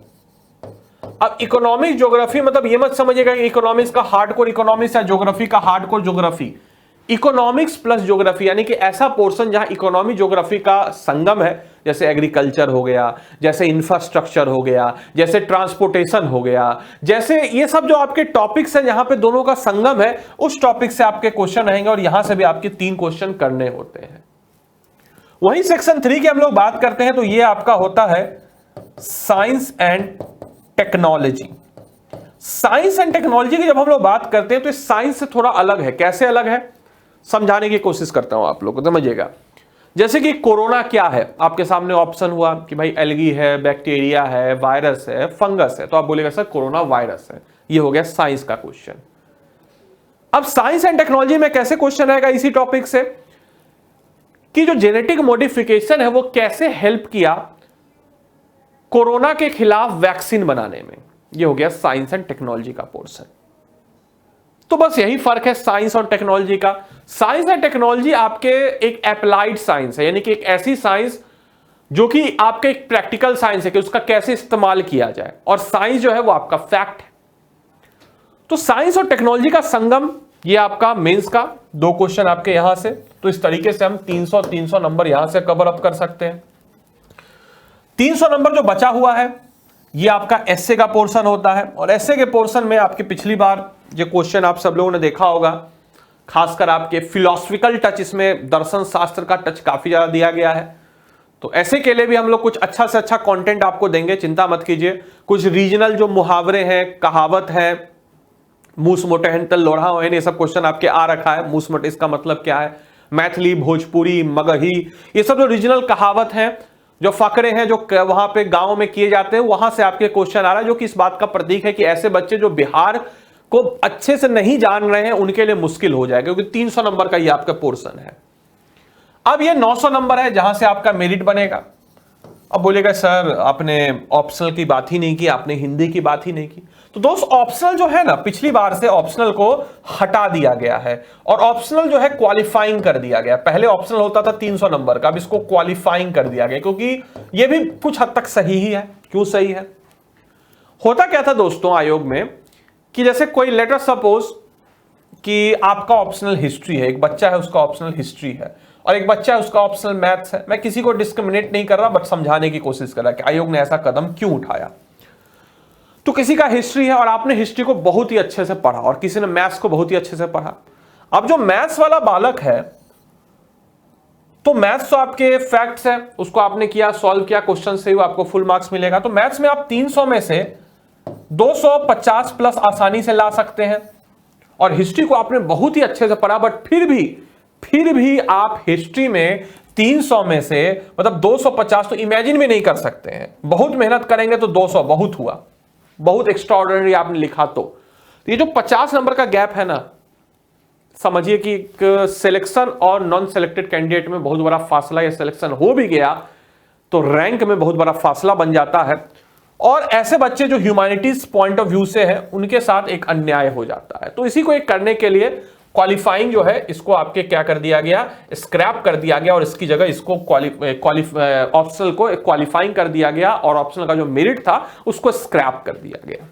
अब इकोनॉमिक्स ज्योग्राफी मतलब ये मत समझिएगा कि इकोनॉमिक्स का हार्डकोर इकोनॉमिक्स या ज्योग्राफी का hardcore geography. Economics plus geography यानी कि ऐसा पोर्शन जहां इकोनॉमी ज्योग्राफी का संगम है, जैसे एग्रीकल्चर हो गया, जैसे इंफ्रास्ट्रक्चर हो गया, जैसे ट्रांसपोर्टेशन हो गया, जैसे ये सब जो आपके टॉपिक्स हैं जहां पे दोनों का संगम है, उस टॉपिक से आपके क्वेश्चन रहेंगे, और यहां से भी आपके 3 क्वेश्चन करने होते हैं। वही सेक्शन 3 की हम लोग बात करते हैं तो ये आपका होता है science and technology. Science and technology की जब हम लोग बात करते हैं तो इस साइंस से थोड़ा अलग है। कैसे अलग है समझाने की कोशिश करता हूं आप लोग को, समझिएगा। जैसे कि कोरोना क्या है, आपके सामने ऑप्शन हुआ कि भाई एल्गी है, बैक्टीरिया है, वायरस है, फंगस है, तो आप बोलेगा सर कोरोना वायरस है। ये हो गया साइंस का क्वेश्चन। अब साइंस एंड टेक्नोलॉजी में कैसे क्वेश्चन रहेगा इसी टॉपिक से, कि जो जेनेटिक मॉडिफिकेशन है वो कैसे हेल्प किया कोरोना के खिलाफ वैक्सीन बनाने में। ये हो गया साइंस एंड टेक्नोलॉजी का पोर्शन। तो बस यही फर्क है साइंस और टेक्नोलॉजी का। साइंस एंड टेक्नोलॉजी आपके एक एप्लाइड साइंस है, यानी कि एक ऐसी साइंस जो कि आपके एक प्रैक्टिकल साइंस है कि उसका कैसे इस्तेमाल किया जाए, और साइंस जो है वो आपका फैक्ट है। तो साइंस और टेक्नोलॉजी का संगम ये आपका मेंस का 2 क्वेश्चन आपके यहां से। तो इस तरीके से हम 300 नंबर यहां से कवर अप कर सकते हैं। 300 नंबर जो बचा हुआ है ये आपका एस्से का पोर्शन होता है, और एस्से के पोर्शन में आपके पिछली बार जो क्वेश्चन आप सब लोगों ने देखा होगा, खासकर आपके फिलोसफिकल टच, इसमें दर्शन शास्त्र का टच काफी ज्यादा दिया गया है। तो ऐसे के लिए भी हम लोग कुछ अच्छा से अच्छा कंटेंट आपको देंगे, चिंता मत कीजिए। कुछ रीजनल जो मुहावरे हैं, कहावत है, मूस मोटे हंतल लोढ़ा हो, ये सब क्वेश्चन आपके आ रखा है। मूस मोटे इसका मतलब क्या है, मैथिली, भोजपुरी, मगही, ये सब जो रीजनल कहावत हैं, जो फकरे हैं, जो वहां पे गांव में किए जाते हैं, वहां से आपके क्वेश्चन आ रहा है, जो कि इस बात का प्रतीक है कि ऐसे बच्चे जो बिहार को अच्छे से नहीं जान रहे हैं उनके लिए मुश्किल हो जाएगा, क्योंकि 300 नंबर का ये आपका पोर्शन है। अब ये 900 नंबर है जहां से आपका मेरिट बनेगा। अब बोलेगा सर आपने ऑप्शनल की बात ही नहीं की, आपने हिंदी की बात ही नहीं की। तो दोस्त ऑप्शनल जो है ना, पिछली बार से ऑप्शनल को हटा दिया गया है और ऑप्शनल जो है क्वालिफाइंग कर दिया गया। पहले ऑप्शनल होता था 300 नंबर का, अब इसको क्वालिफाइंग कर दिया गया, क्योंकि यह भी कुछ हद तक सही ही है। क्यों सही है? होता क्या था दोस्तों आयोग में कि जैसे कोई लेटर सपोज कि आपका ऑप्शनल हिस्ट्री है, एक बच्चा है उसका ऑप्शनल हिस्ट्री है और एक बच्चा है उसका ऑप्शनल मैथ्स है। मैं किसी को डिस्क्रिमिनेट नहीं कर रहा, बट समझाने की कोशिश कर रहा कि आयोग ने ऐसा कदम क्यों उठाया। तो किसी का हिस्ट्री है और आपने हिस्ट्री को बहुत ही अच्छे से पढ़ा और किसी ने मैथ्स को बहुत ही अच्छे से पढ़ा। अब जो मैथ्स वाला बालक है, तो मैथ्स तो आपके फैक्ट्स है, उसको आपने किया, सॉल्व किया, क्वेश्चन से ही आपको फुल मार्क्स मिलेगा। तो मैथ्स में आप 300 में से 250 प्लस आसानी से ला सकते हैं और हिस्ट्री को आपने बहुत ही अच्छे से पढ़ा, बट फिर भी आप हिस्ट्री में 300 में से मतलब 250 तो इमेजिन भी नहीं कर सकते हैं। बहुत मेहनत करेंगे तो 200 बहुत हुआ, बहुत एक्स्ट्राऑर्डिनरी आपने लिखा। तो ये जो 50 नंबर का गैप है ना, समझिए कि सिलेक्शन और नॉन सिलेक्टेड कैंडिडेट में बहुत बड़ा फासला, या सिलेक्शन हो भी गया तो रैंक में बहुत बड़ा फासला बन जाता है और ऐसे बच्चे जो ह्यूमैनिटीज पॉइंट ऑफ व्यू से है उनके साथ एक अन्याय हो जाता है। तो इसी को एक करने के लिए क्वालिफाइंग जो है इसको आपके क्या कर दिया गया, स्क्रैप कर दिया गया और इसकी जगह इसको ऑप्शनल को क्वालिफाइंग कर दिया गया और ऑप्शनल का जो मेरिट था उसको स्क्रैप कर दिया गया।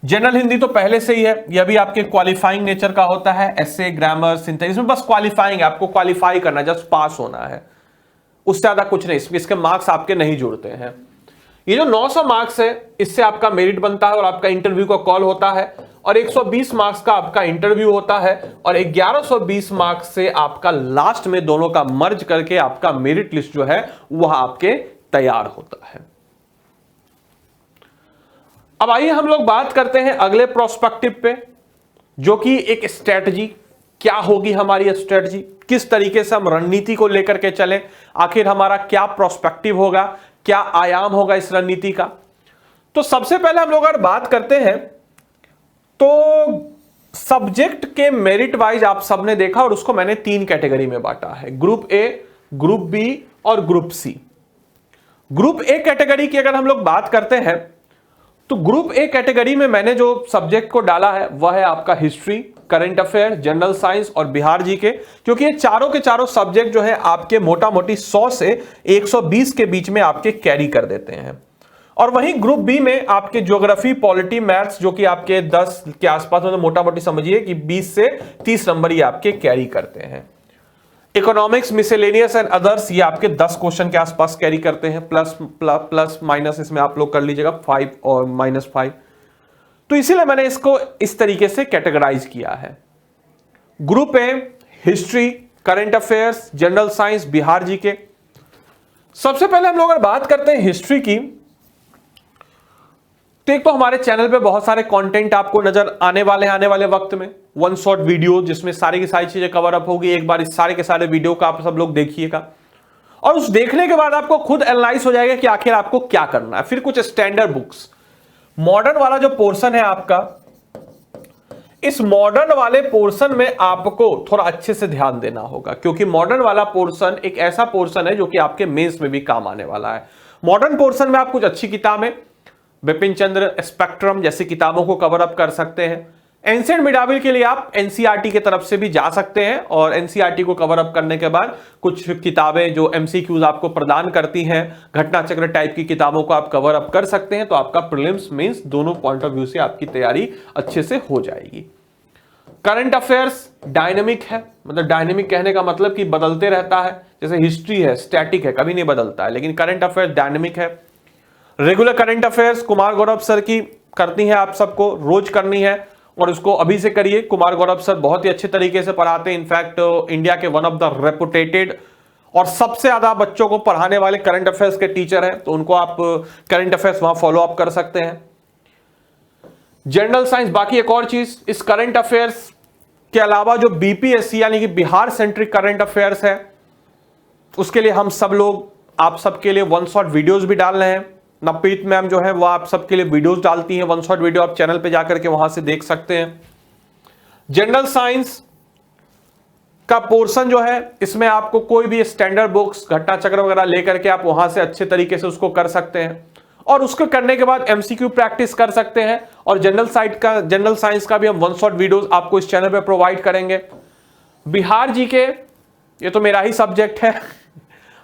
जनरल हिंदी तो पहले से ही है, यह भी आपके क्वालिफाइंग नेचर का होता है। एसे, ग्रामर, सिंथेसिस में बस क्वालिफाइंग है, आपको क्वालिफाई करना, जस्ट पास होना है, उससे ज्यादा कुछ नहीं। इसके मार्क्स आपके नहीं जुड़ते हैं। ये जो 900 मार्क्स है इससे आपका मेरिट बनता है और आपका इंटरव्यू का कॉल होता है और 120 मार्क्स का आपका इंटरव्यू होता है और 1120 मार्क्स से आपका लास्ट में दोनों का मर्ज करके आपका मेरिट लिस्ट जो है वह आपके तैयार होता है। अब आइए हम लोग बात करते हैं अगले प्रोस्पेक्टिव पे, जो कि एक स्ट्रेटजी। क्या होगी हमारी स्ट्रेटजी, किस तरीके से हम रणनीति को लेकर के चले, आखिर हमारा क्या प्रोस्पेक्टिव होगा, क्या आयाम होगा इस रणनीति का। तो सबसे पहले हम लोग अगर बात करते हैं तो सब्जेक्ट के मेरिट वाइज आप सबने देखा और उसको मैंने 3 कैटेगरी में बांटा है, ग्रुप ए, ग्रुप बी और group C. Group A category की अगर हम लोग बात करते हैं तो ग्रुप ए कैटेगरी में मैंने जो सब्जेक्ट को डाला है वह है आपका history, current affair, general science और बिहार जीके, क्योंकि ये चारों के चारों सब्जेक्ट जो है आपके मोटा मोटी 100 से 120 के बीच में आपके कैरी कर देते हैं। और वहीं ग्रुप बी में आपके ज्योग्राफी, पॉलिटी, मैथ्स जो कि आपके 10 के आसपास, मतलब मोटा मोटी समझिए कि 20 से 30 नंबर ये आपके कैरी करते हैं। इकोनॉमिक्स, मिसेलेनियस एंड अदर्स ये आपके 10 क्वेश्चन के आसपास कैरी करते हैं, प्लस माइनस इसमें आप लोग कर लीजिएगा 5 और -5। तो इसीलिए मैंने इसको इस तरीके से कैटेगराइज किया है। ग्रुप ए history, current affairs, general science, Bihar GK. सबसे पहले हम लोग अगर बात करते हैं हिस्ट्री की, तो एक तो हमारे चैनल पे बहुत सारे कंटेंट आपको नजर आने वाले वक्त में, 1 शॉट वीडियो जिसमें सारी की सारी चीजें कवर अप होगी। एक बार इस सारे के सारे वीडियो का आप सब लोग देखिएगा और उस देखने के बाद आपको खुद एनालाइज हो जाएगा कि आखिर आपको क्या करना है। फिर कुछ स्टैंडर्ड बुक्स, मॉडर्न वाला जो पोर्शन है आपका, इस मॉडर्न वाले पोर्शन में आपको थोड़ा अच्छे से ध्यान देना होगा, क्योंकि मॉडर्न वाला पोर्शन एक ऐसा पोर्शन है जो कि आपके मेंस में भी काम आने वाला है। मॉडर्न पोर्शन में आप कुछ अच्छी किताबें, बिपिन चंद्र, स्पेक्ट्रम जैसी किताबों को कवर अप कर सकते हैं। एंशिएंट मिडाविल के लिए आप एनसीईआरटी की तरफ से भी जा सकते हैं और एनसीईआरटी को कवर अप करने के बाद कुछ किताबें जो एमसीक्यूज आपको प्रदान करती हैं, घटना चक्र टाइप की किताबों को आप कवर अप कर सकते हैं। तो आपका प्रीलिम्स मेंस दोनों पॉइंट ऑफ व्यू से आपकी तैयारी अच्छे से हो जाएगी। करंट अफेयर्स डायनेमिक है, मतलब डायनेमिक कहने का मतलब कि बदलते रहता है। जैसे हिस्ट्री है स्टैटिक है, कभी नहीं बदलता है, लेकिन करंट अफेयर्स डायनेमिक है। Regular current affairs Kumar Gaurav sir की करती है, आप सबको रोज करनी है और उसको अभी से करिए। कुमार गौरव सर बहुत ही अच्छे तरीके से पढ़ाते हैं, इनफैक्ट इंडिया के वन ऑफ द रेपुटेटेड और सबसे ज्यादा बच्चों को पढ़ाने वाले करंट अफेयर्स के टीचर हैं, तो उनको आप करंट अफेयर्स वहां फॉलो अप कर सकते हैं। जनरल साइंस, बाकी एक और चीज, इस करंट अफेयर्स के अलावा जो बीपीएससी यानी कि बिहार सेंट्रिक करंट अफेयर्स है, उसके लिए हम सब लोग आप सबके लिए वन शॉट वीडियोस भी डाल रहे हैं। नवप्रीत मैम जो है वो आप सबके लिए वीडियोस डालती हैं, वन शॉट वीडियो आप चैनल पे जाकर के वहां से देख सकते हैं। जनरल साइंस का पोर्शन जो है, इसमें आपको कोई भी स्टैंडर्ड बुक्स, घटना चक्र वगैरह लेकर के आप वहां से अच्छे तरीके से उसको कर सकते हैं, और उसको करने के बाद एमसीक्यू प्रैक्टिस कर सकते हैं। और जनरल साइंस का भी हम वन शॉट वीडियोस आपको इस चैनल पे प्रोवाइड करेंगे। बिहार जीके, ये तो मेरा ही सब्जेक्ट है,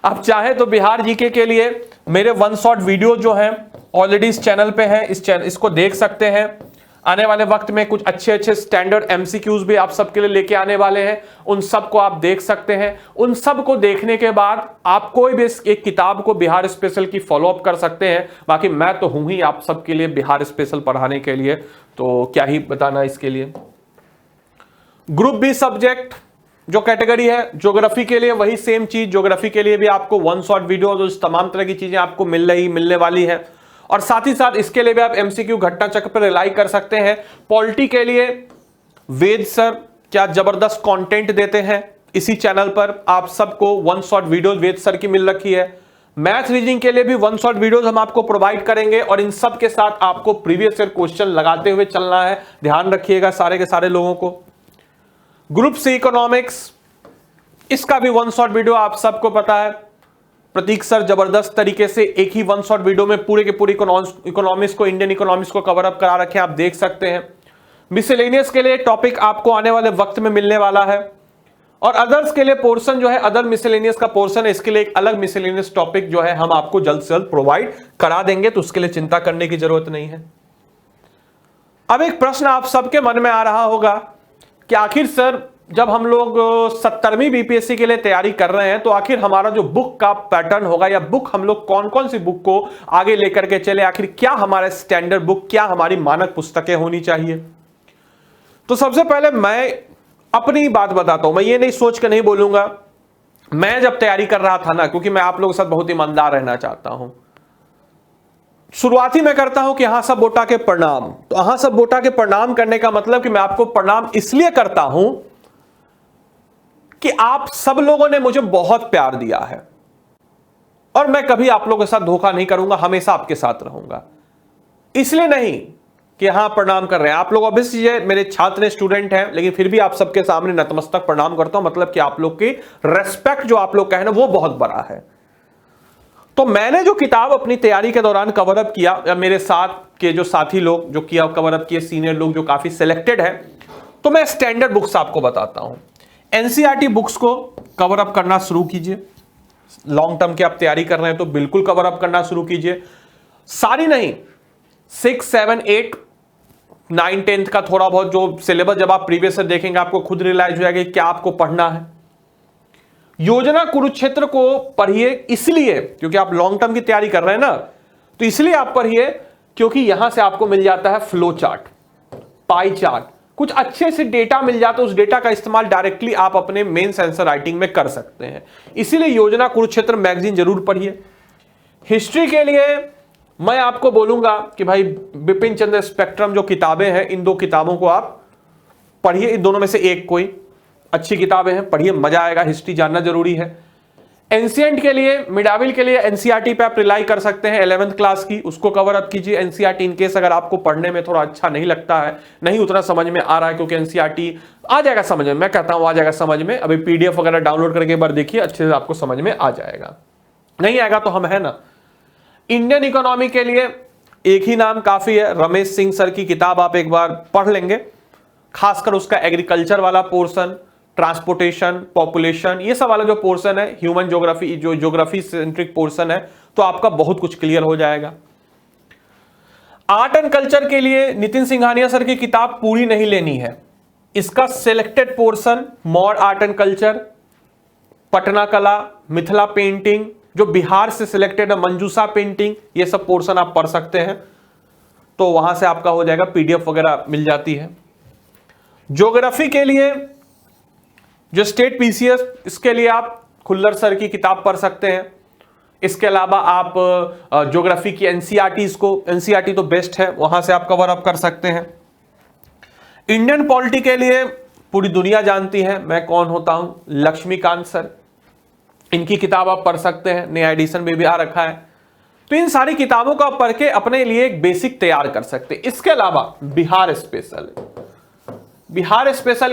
आप चाहे तो बिहार जीके के लिए मेरे वन शॉट वीडियो जो हैं ऑलरेडी इस चैनल पे हैं, इसको देख सकते हैं। आने वाले वक्त में कुछ अच्छे स्टैंडर्ड एमसीक्यूज भी आप सबके लिए लेके आने वाले हैं, उन सब को आप देख सकते हैं। उन सब को देखने के बाद आप कोई भी एक किताब को बिहार स्पेशल की फॉलो अप कर सकते हैं। बाकी मैं तो हूं ही आप सबके लिए बिहार स्पेशल पढ़ाने के लिए, तो क्या ही बताना इसके लिए। ग्रुप बी सब्जेक्ट जो कैटेगरी है, ज्योग्राफी के लिए वही सेम चीज, ज्योग्राफी के लिए भी आपको वन शॉट वीडियो, तो तमाम तरह की चीजें आपको मिलने वाली है। और साथ ही साथ इसके लिए भी आप एमसीक्यू घटना चक्र पर रिलाई कर सकते हैं। पॉलिटी के लिए वेद सर क्या जबरदस्त कंटेंट देते हैं, इसी चैनल पर आप सबको वन शॉट वीडियोस वेद सर की मिल रखी है। मैथ रीजनिंग के लिए भी वन शॉट वीडियोस हम आपको प्रोवाइड करेंगे, और इन सब के साथ आपको प्रीवियस ईयर क्वेश्चन लगाते हुए चलना है, ध्यान रखिएगा सारे के सारे लोगों को। ग्रुप सी इकोनॉमिक्स, इसका भी वन शॉट वीडियो आप सबको पता है, प्रतीक सर जबरदस्त तरीके से एक ही वन शॉट वीडियो में पूरे के पूरे इकोनॉमिक्स को, इंडियन इकोनॉमिक्स को कवर अप करा रखे हैं, आप देख सकते हैं। मिसलेनियस के लिए टॉपिक आपको आने वाले वक्त में मिलने वाला है, और अदर्स के लिए पोर्शन जो है, अदर मिसलेनियस का पोर्शन है, इसके लिए एक अलग मिसलेनियस टॉपिक जो है हम आपको जल्द से जल्द प्रोवाइड करा देंगे, तो उसके लिए चिंता करने की जरूरत नहीं है। अब एक प्रश्न आप सबके मन में आ रहा होगा कि आखिर सर जब हम लोग 70वीं बीपीएससी के लिए तैयारी कर रहे हैं, तो आखिर हमारा जो बुक का पैटर्न होगा, या बुक हम लोग कौन कौन सी बुक को आगे लेकर के चले, आखिर क्या हमारा स्टैंडर्ड बुक, क्या हमारी मानक पुस्तकें होनी चाहिए। तो सबसे पहले मैं अपनी बात बताता हूं, मैं ये नहीं सोच के नहीं बोलूंगा, मैं जब तैयारी कर रहा था ना, क्योंकि मैं आप लोगों के साथ बहुत ईमानदार रहना चाहता हूं, शुरुआती मैं करता हूं कि हाँ सब बोटा के प्रणाम। तो हाँ सब बोटा के प्रणाम करने का मतलब कि मैं आपको प्रणाम इसलिए करता हूं कि आप सब लोगों ने मुझे बहुत प्यार दिया है, और मैं कभी आप लोगों के साथ धोखा नहीं करूंगा, हमेशा आपके साथ रहूंगा। इसलिए नहीं कि हाँ प्रणाम कर रहे हैं आप लोग, ऑब्वियसली मेरे छात्र स्टूडेंट हैं, लेकिन फिर भी आप सबके सामने नतमस्तक प्रणाम करता हूं, मतलब कि आप लोग की रेस्पेक्ट जो आप लोग कहें ना, वो बहुत बड़ा है। तो मैंने जो किताब अपनी तैयारी के दौरान कवर अप किया, या मेरे साथ के जो साथी लोग जो किया कवर अप किए, सीनियर लोग जो काफी सिलेक्टेड है, तो मैं स्टैंडर्ड बुक्स आपको बताता हूं। एनसीईआरटी बुक्स को कवर अप करना शुरू कीजिए, लॉन्ग टर्म की आप तैयारी कर रहे हैं तो बिल्कुल कवर अप करना शुरू कीजिए। सारी नहीं, 6, 7, 8, 9, 10 का थोड़ा बहुत जो सिलेबस जब आप प्रीवियस से देखेंगे आपको खुद रियलाइज हो जाएगा क्या आपको पढ़ना है। योजना कुरुक्षेत्र को पढ़िए इसलिए क्योंकि आप लॉन्ग टर्म की तैयारी कर रहे हैं ना, तो इसलिए आप पढ़िए क्योंकि यहां से आपको मिल जाता है फ्लो चार्ट, पाई चार्ट, कुछ अच्छे से डेटा मिल जाता है। उस डेटा का इस्तेमाल डायरेक्टली आप अपने मेंस आंसर राइटिंग में कर सकते हैं, इसीलिए योजना कुरुक्षेत्र मैगजीन जरूर पढ़िए। हिस्ट्री के लिए मैं आपको बोलूंगा कि भाई बिपिन चंद्र स्पेक्ट्रम जो किताबें हैं, इन 2 किताबों को आप पढ़िए, इन दोनों में से एक कोई अच्छी किताबें हैं, पढ़िए, मजा आएगा, हिस्ट्री जानना जरूरी है। एंशिएंट के लिए, मिडाविल के लिए एनसीईआरटी पे आप रिलाई कर सकते हैं, 11th क्लास की, उसको कवर अप कीजिए। एनसीईआरटी इन केस अगर आपको पढ़ने में थोड़ा अच्छा नहीं लगता है, नहीं उतना समझ में आ रहा है, क्योंकि एनसीईआरटी आ जाएगा समझ में, मैं कहता हूं आ जाएगा समझ में, अभी पीडीएफ वगैरह डाउनलोड करके एक बार देखिए, अच्छे से आपको समझ में आ जाएगा। नहीं आएगा तो हम है ना। इंडियन इकोनॉमी के लिए एक ही नाम काफी है, रमेश सिंह सर की किताब आप एक बार पढ़ लेंगे, खासकर उसका एग्रीकल्चर वाला पोर्शन, ट्रांसपोर्टेशन, पॉपुलेशन, ये सब वाला जो पोर्शन है, ह्यूमन ज्योग्राफी, जो ज्योग्राफी सेंट्रिक पोर्शन है, तो आपका बहुत कुछ क्लियर हो जाएगा। आर्ट एंड कल्चर के लिए नितिन सिंघानिया सर की किताब पूरी नहीं लेनी है, इसका selected portion, mod art and culture, Patna कला, मिथिला पेंटिंग, जो बिहार से सिलेक्टेड है, मंजूसा पेंटिंग, ये सब पोर्शन आप पढ़ सकते हैं, तो वहां से आपका हो जाएगा, पीडीएफ वगैरह मिल जाती है। ज्योग्राफी के लिए जो स्टेट पीसीएस, इसके लिए आप खुल्लर सर की किताब पढ़ सकते हैं। इसके अलावा आप ज्योग्राफी की एनसीईआरटी तो बेस्ट है, वहां से आप कवर अप कर सकते हैं। इंडियन पॉलिटी के लिए पूरी दुनिया जानती है मैं कौन होता हूं, लक्ष्मीकांत सर, इनकी किताब आप पढ़ सकते हैं, नया एडिशन में भी आ रखा है। तो इन सारी किताबों का पढ़ के अपने लिए एक बेसिक तैयार कर सकते हैं। इसके अलावा बिहार स्पेशल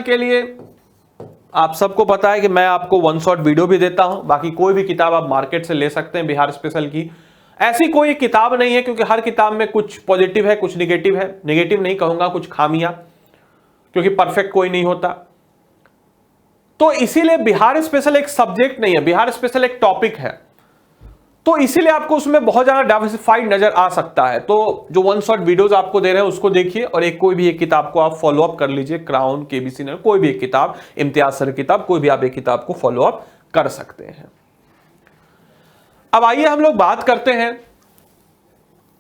के लिए आप सबको पता है कि मैं आपको वन शॉट वीडियो भी देता हूं, बाकी कोई भी किताब आप मार्केट से ले सकते हैं बिहार स्पेशल की। ऐसी कोई किताब नहीं है, क्योंकि हर किताब में कुछ पॉजिटिव है कुछ निगेटिव है, निगेटिव नहीं कहूंगा, कुछ खामियां, क्योंकि परफेक्ट कोई नहीं होता। तो इसीलिए बिहार स्पेशल एक सब्जेक्ट नहीं है, बिहार स्पेशल एक टॉपिक है, तो इसीलिए आपको उसमें बहुत ज्यादा डाइवर्सिफाइड नजर आ सकता है। तो जो वन शॉट वीडियोस आपको दे रहे हैं उसको देखिए, और कोई भी एक किताब को आप फॉलो अप कर लीजिए, क्राउन, केबीसी ने कोई भी एक किताब, इम्तियाज सर किताब, कोई भी आप एक किताब को फॉलो अप कर सकते हैं। अब आइए हम लोग बात करते हैं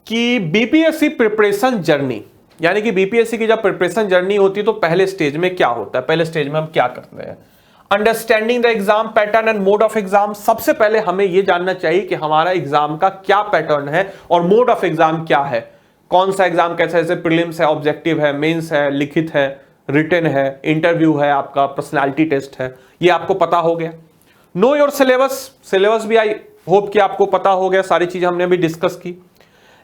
कि बीपीएससी प्रिपरेशन जर्नी, यानी कि बीपीएससी की जब प्रिपरेशन जर्नी होती है तो पहले स्टेज में क्या होता है, पहले स्टेज में हम क्या करते हैं। Understanding the exam pattern and mode of exam. सबसे पहले हमें यह जानना चाहिए कि हमारा एग्जाम का क्या पैटर्न है और मोड ऑफ एग्जाम क्या है, कौन सा एग्जाम कैसा, जैसे प्रीलिम्स है, ऑब्जेक्टिव है, मेंस है, लिखित है, रिटन है, इंटरव्यू है, आपका पर्सनालिटी टेस्ट है, ये आपको पता हो गया। नो योर सिलेबस भी आई होप कि आपको पता हो गया, सारी चीजें हमने भी डिस्कस की।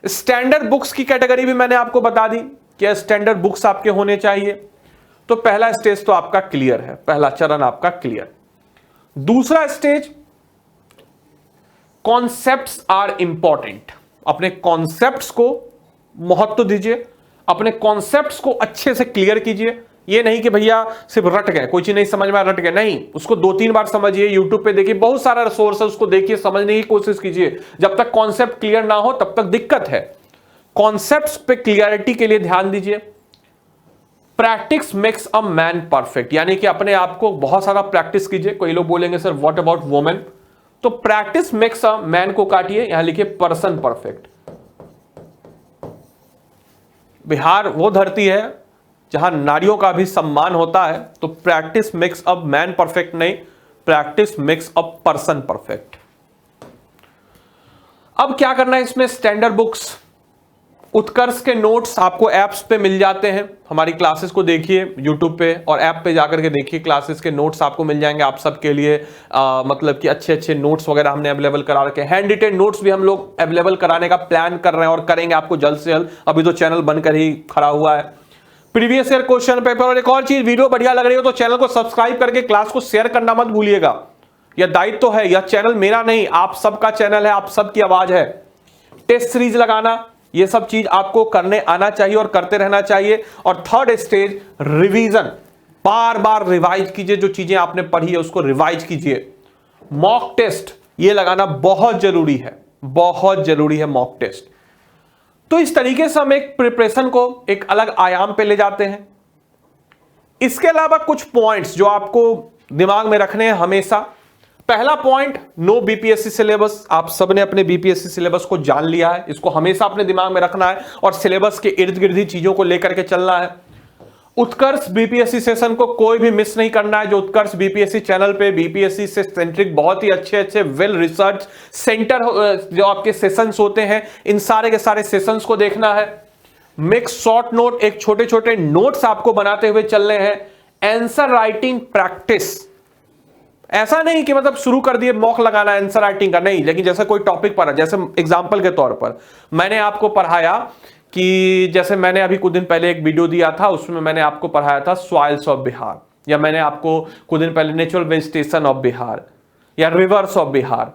स्टैंडर्ड बुक्स की कैटेगरी भी मैंने आपको बता दी कि स्टैंडर्ड बुक्स आपके होने चाहिए। तो पहला स्टेज तो आपका क्लियर है, पहला चरण आपका क्लियर। दूसरा स्टेज, कॉन्सेप्ट्स आर इंपॉर्टेंट। अपने कॉन्सेप्ट्स को महत्व दीजिए, अपने कॉन्सेप्ट्स को अच्छे से क्लियर कीजिए। ये नहीं कि भैया सिर्फ रट गए, कोई चीज नहीं समझ में रट गए, नहीं, उसको 2-3 बार समझिए, यूट्यूब पे देखिए, बहुत सारा रिसोर्स है, उसको देखिए, समझने की कोशिश कीजिए। जब तक कॉन्सेप्ट क्लियर ना हो तब तक दिक्कत है। कॉन्सेप्ट्स पे क्लियरिटी के लिए ध्यान दीजिए। Practice makes a man perfect, यानी कि अपने आप को बहुत सारा प्रैक्टिस कीजिए। कोई लोग बोलेंगे सर व्हाट अबाउट वुमेन, तो प्रैक्टिस मेक्स अ मैन को काटिए, यहां लिखिए पर्सन परफेक्ट। बिहार वो धरती है जहां नारियों का भी सम्मान होता है, तो practice makes a man perfect नहीं, practice makes a person perfect. अब क्या करना है इसमें, स्टैंडर्ड बुक्स, उत्कर्ष के नोट्स आपको ऐप्स पे मिल जाते हैं। हमारी क्लासेस को देखिए यूट्यूब पे और ऐप पे जाकर के देखिए, क्लासेस के नोट्स आपको मिल जाएंगे आप सबके लिए। मतलब कि अच्छे अच्छे नोट्स वगैरह हमने अवेलेबल करा रखे हैं। हैंड रिटेन नोट्स भी हम लोग अवेलेबल कराने का प्लान कर रहे हैं और करेंगे आपको जल्द से जल्द, अभी तो चैनल बनकर ही खड़ा हुआ है। प्रीवियस ईयर क्वेश्चन पेपर, और एक और चीज, वीडियो बढ़िया लग रही हो तो चैनल को सब्सक्राइब करके क्लास को शेयर करना मत भूलिएगा। यह दायित्व तो है, यह चैनल मेरा नहीं, आप सबका चैनल है, आप सबकी आवाज है। टेस्ट सीरीज लगाना, ये सब चीज आपको करने आना चाहिए और करते रहना चाहिए। और थर्ड स्टेज, रिवीजन, बार बार रिवाइज कीजिए, जो चीजें आपने पढ़ी है उसको रिवाइज कीजिए। मॉक टेस्ट ये लगाना बहुत जरूरी है, बहुत जरूरी है मॉक टेस्ट। तो इस तरीके से हम एक प्रिपरेशन को एक अलग आयाम पे ले जाते हैं। इसके अलावा कुछ पॉइंट्स जो आपको दिमाग में रखने हैं हमेशा। पहला पॉइंट, नो बीपीएससी सिलेबस। आप सबने अपने बीपीएससी सिलेबस को जान लिया है, इसको हमेशा अपने दिमाग में रखना है और सिलेबस के इर्द गिर्द ही चीजों को लेकर के चलना है। उत्कर्ष बीपीएससी सेशन को कोई भी मिस नहीं करना है। जो उत्कर्ष बीपीएससी चैनल पे बीपीएससी से सेंट्रिक बहुत ही अच्छे अच्छे वेल रिसर्च सेंटर जो आपके सेशंस होते हैं, इन सारे के सारे सेशंस को देखना है। मेक शॉर्ट नोट, एक छोटे छोटे नोट्स आपको बनाते हुए चलने हैं। आंसर राइटिंग प्रैक्टिस, ऐसा नहीं कि मतलब शुरू कर दिए मॉक लगाना आंसर राइटिंग का, नहीं, लेकिन जैसे कोई टॉपिक पढ़ा, जैसे एग्जांपल के तौर पर मैंने आपको पढ़ाया कि जैसे मैंने अभी कुछ दिन पहले एक वीडियो दिया था, उसमें मैंने आपको पढ़ाया था सॉइल्स ऑफ बिहार, या मैंने आपको कुछ दिन पहले नेचुरल वेजिटेशन ऑफ बिहार या रिवर्स ऑफ बिहार।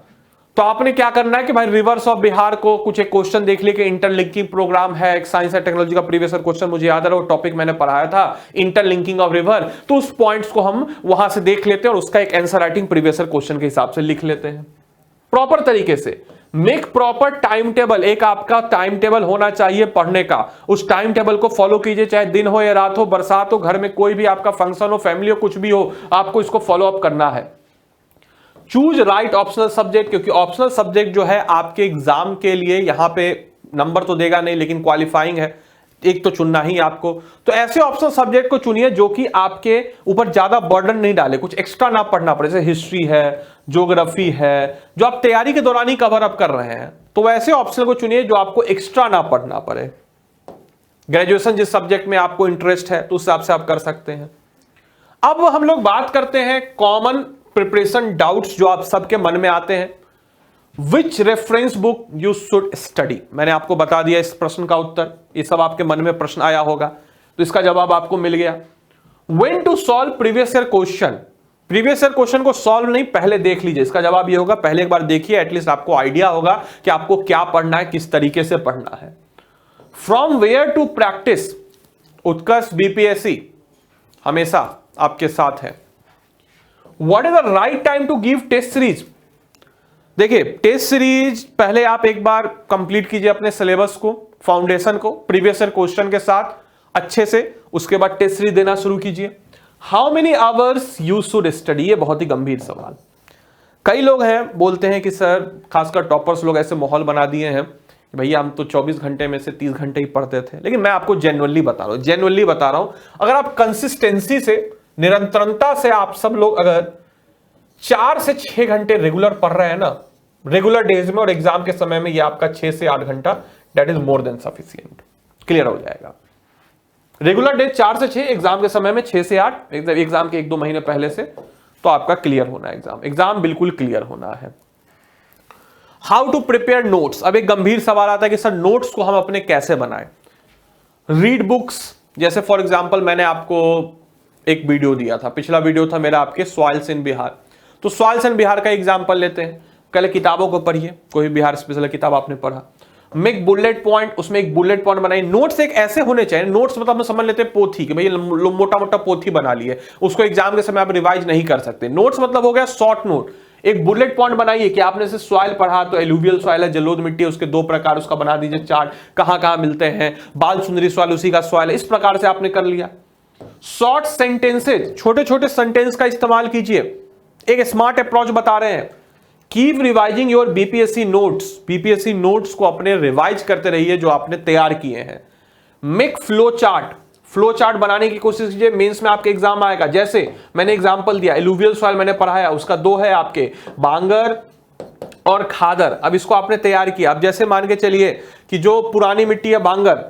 तो आपने क्या करना है कि भाई रिवर्स ऑफ बिहार को कुछ एक क्वेश्चन देख लिया कि इंटरलिंकिंग प्रोग्राम है, एक साइंस एंड टेक्नोलॉजी का प्रीवियस क्वेश्चन मुझे याद है, वो टॉपिक मैंने पढ़ाया था इंटरलिंकिंग ऑफ रिवर। तो उस पॉइंट्स को हम वहां से देख लेते हैं और उसका एक आंसर राइटिंग प्रीवियस क्वेश्चन के हिसाब से लिख लेते हैं प्रॉपर तरीके से। मेक प्रॉपर टाइम टेबल, एक आपका टाइम टेबल होना चाहिए पढ़ने का। उस टाइम टेबल को फॉलो कीजिए, चाहे दिन हो या रात हो, बरसात हो, घर में कोई भी आपका फंक्शन हो, फैमिली हो, कुछ भी हो, आपको इसको फॉलो अप करना है। चूज राइट ऑप्शनल सब्जेक्ट, क्योंकि ऑप्शनल सब्जेक्ट जो है आपके एग्जाम के लिए यहां पे नंबर तो देगा नहीं लेकिन क्वालिफाइंग है। एक तो चुनना ही आपको। तो ऐसे ऑप्शनल सब्जेक्ट को चुनिए जो कि आपके ऊपर ज्यादा बर्डन नहीं डाले, कुछ एक्स्ट्रा ना पढ़ना पड़े, जैसे हिस्ट्री है, ज्योग्राफी है, जो आप तैयारी के दौरान ही कवर अप कर रहे हैं, तो वैसे ऑप्शनल को चुनिए जो आपको एक्स्ट्रा ना पढ़ना पड़े। ग्रेजुएशन जिस सब्जेक्ट में आपको इंटरेस्ट है तो उस हिसाब से आप कर सकते हैं। अब हम लोग बात करते हैं कॉमन प्रिपरेशन डाउट्स जो आप सबके मन में आते हैं। Which reference book you should study, मैंने आपको बता दिया इस प्रश्न का उत्तर, ये सब आपके मन में प्रश्न आया होगा तो इसका जवाब आपको मिल गया। When to solve previous year question, previous year question को सॉल्व नहीं पहले देख लीजिए, इसका जवाब ये होगा पहले एक बार देखिए, एटलीस्ट आपको आइडिया होगा कि आपको क्या पढ़ना है, किस तरीके से पढ़ना है। From where to practice, Utkarsh BPSC हमेशा आपके साथ है। What is the right time to give test series, देखिए टेस्ट सीरीज पहले आप एक बार कंप्लीट कीजिए अपने सिलेबस को, फाउंडेशन को प्रीवियस ईयर क्वेश्चन के साथ अच्छे से, उसके बाद टेस्ट सीरीज देना शुरू कीजिए। How many hours you should study, ये बहुत ही गंभीर सवाल। कई लोग हैं बोलते हैं कि सर, खासकर टॉपर्स लोग ऐसे माहौल बना दिए हैं कि भैया हम तो 24 घंटे में से 30 घंटे ही पढ़ते थे, लेकिन मैं आपको जेन्युइनली बता रहा हूं, अगर आप कंसिस्टेंसी से, निरंतरता से आप सब लोग अगर 4 से 6 घंटे रेगुलर पढ़ रहे हैं ना, रेगुलर डेज में और एग्जाम के समय में, ये आपका 6 से 8 घंटा, that is more than sufficient, clear हो जाएगा। रेगुलर डेज 4 से 6, एग्जाम के समय में 6 से 8, एग्जाम के 1-2 महीने पहले से, तो आपका क्लियर होना है, एग्जाम बिल्कुल क्लियर होना है। हाउ टू प्रिपेयर नोट्स, अब एक गंभीर सवाल आता है कि सर नोट्स को हम अपने कैसे बनाएं। रीड बुक्स, जैसे फॉर एग्जांपल मैंने आपको एक वीडियो दिया था, पिछला वीडियो था मेरा आपके सॉइल्स इन बिहार, तो सॉइल्स इन बिहार का एग्जांपल लेते हैं। पहले किताबों को पढ़िए, कोई बिहार स्पेशल किताब आपने पढ़ा, मेक बुलेट पॉइंट, उसमें एक बुलेट पॉइंट बनाइए। नोट्स एक ऐसे होने चाहिए, नोट्स मतलब हम समझ लेते हैं पोथी कि भैया मोटा मोटा पोथी बना लिए, उसको एग्जाम के समय आप रिवाइज नहीं कर सकते। नोट्स मतलब हो गया शॉर्ट नोट, एक बुलेट पॉइंट बनाइए कि आपने से सॉइल पढ़ा तो एलुवियल सॉइल है, जलोढ़ मिट्टी है, उसके 2 प्रकार, उसका बना दीजिए चार्ट, कहां कहां मिलते हैं, बाल सुंदरी सॉइल उसी का सॉइल है, इस प्रकार से आपने कर लिया। शॉर्ट सेंटेंसेज, छोटे छोटे सेंटेंस का इस्तेमाल कीजिए, एक स्मार्ट अप्रोच बता रहे हैं। Keep revising your BPSC notes, BPSC notes को अपने रिवाइज करते रहिए जो आपने तैयार किए हैं। मेक फ्लो चार्ट बनाने की कोशिश कीजिए, मेंस में आपके एग्जाम आएगा। जैसे मैंने एग्जांपल दिया, एलुवियल सॉइल मैंने पढ़ाया, उसका 2 है आपके, बांगर और खादर। अब इसको आपने तैयार किया, अब जैसे मान के चलिए कि जो पुरानी मिट्टी है बांगर,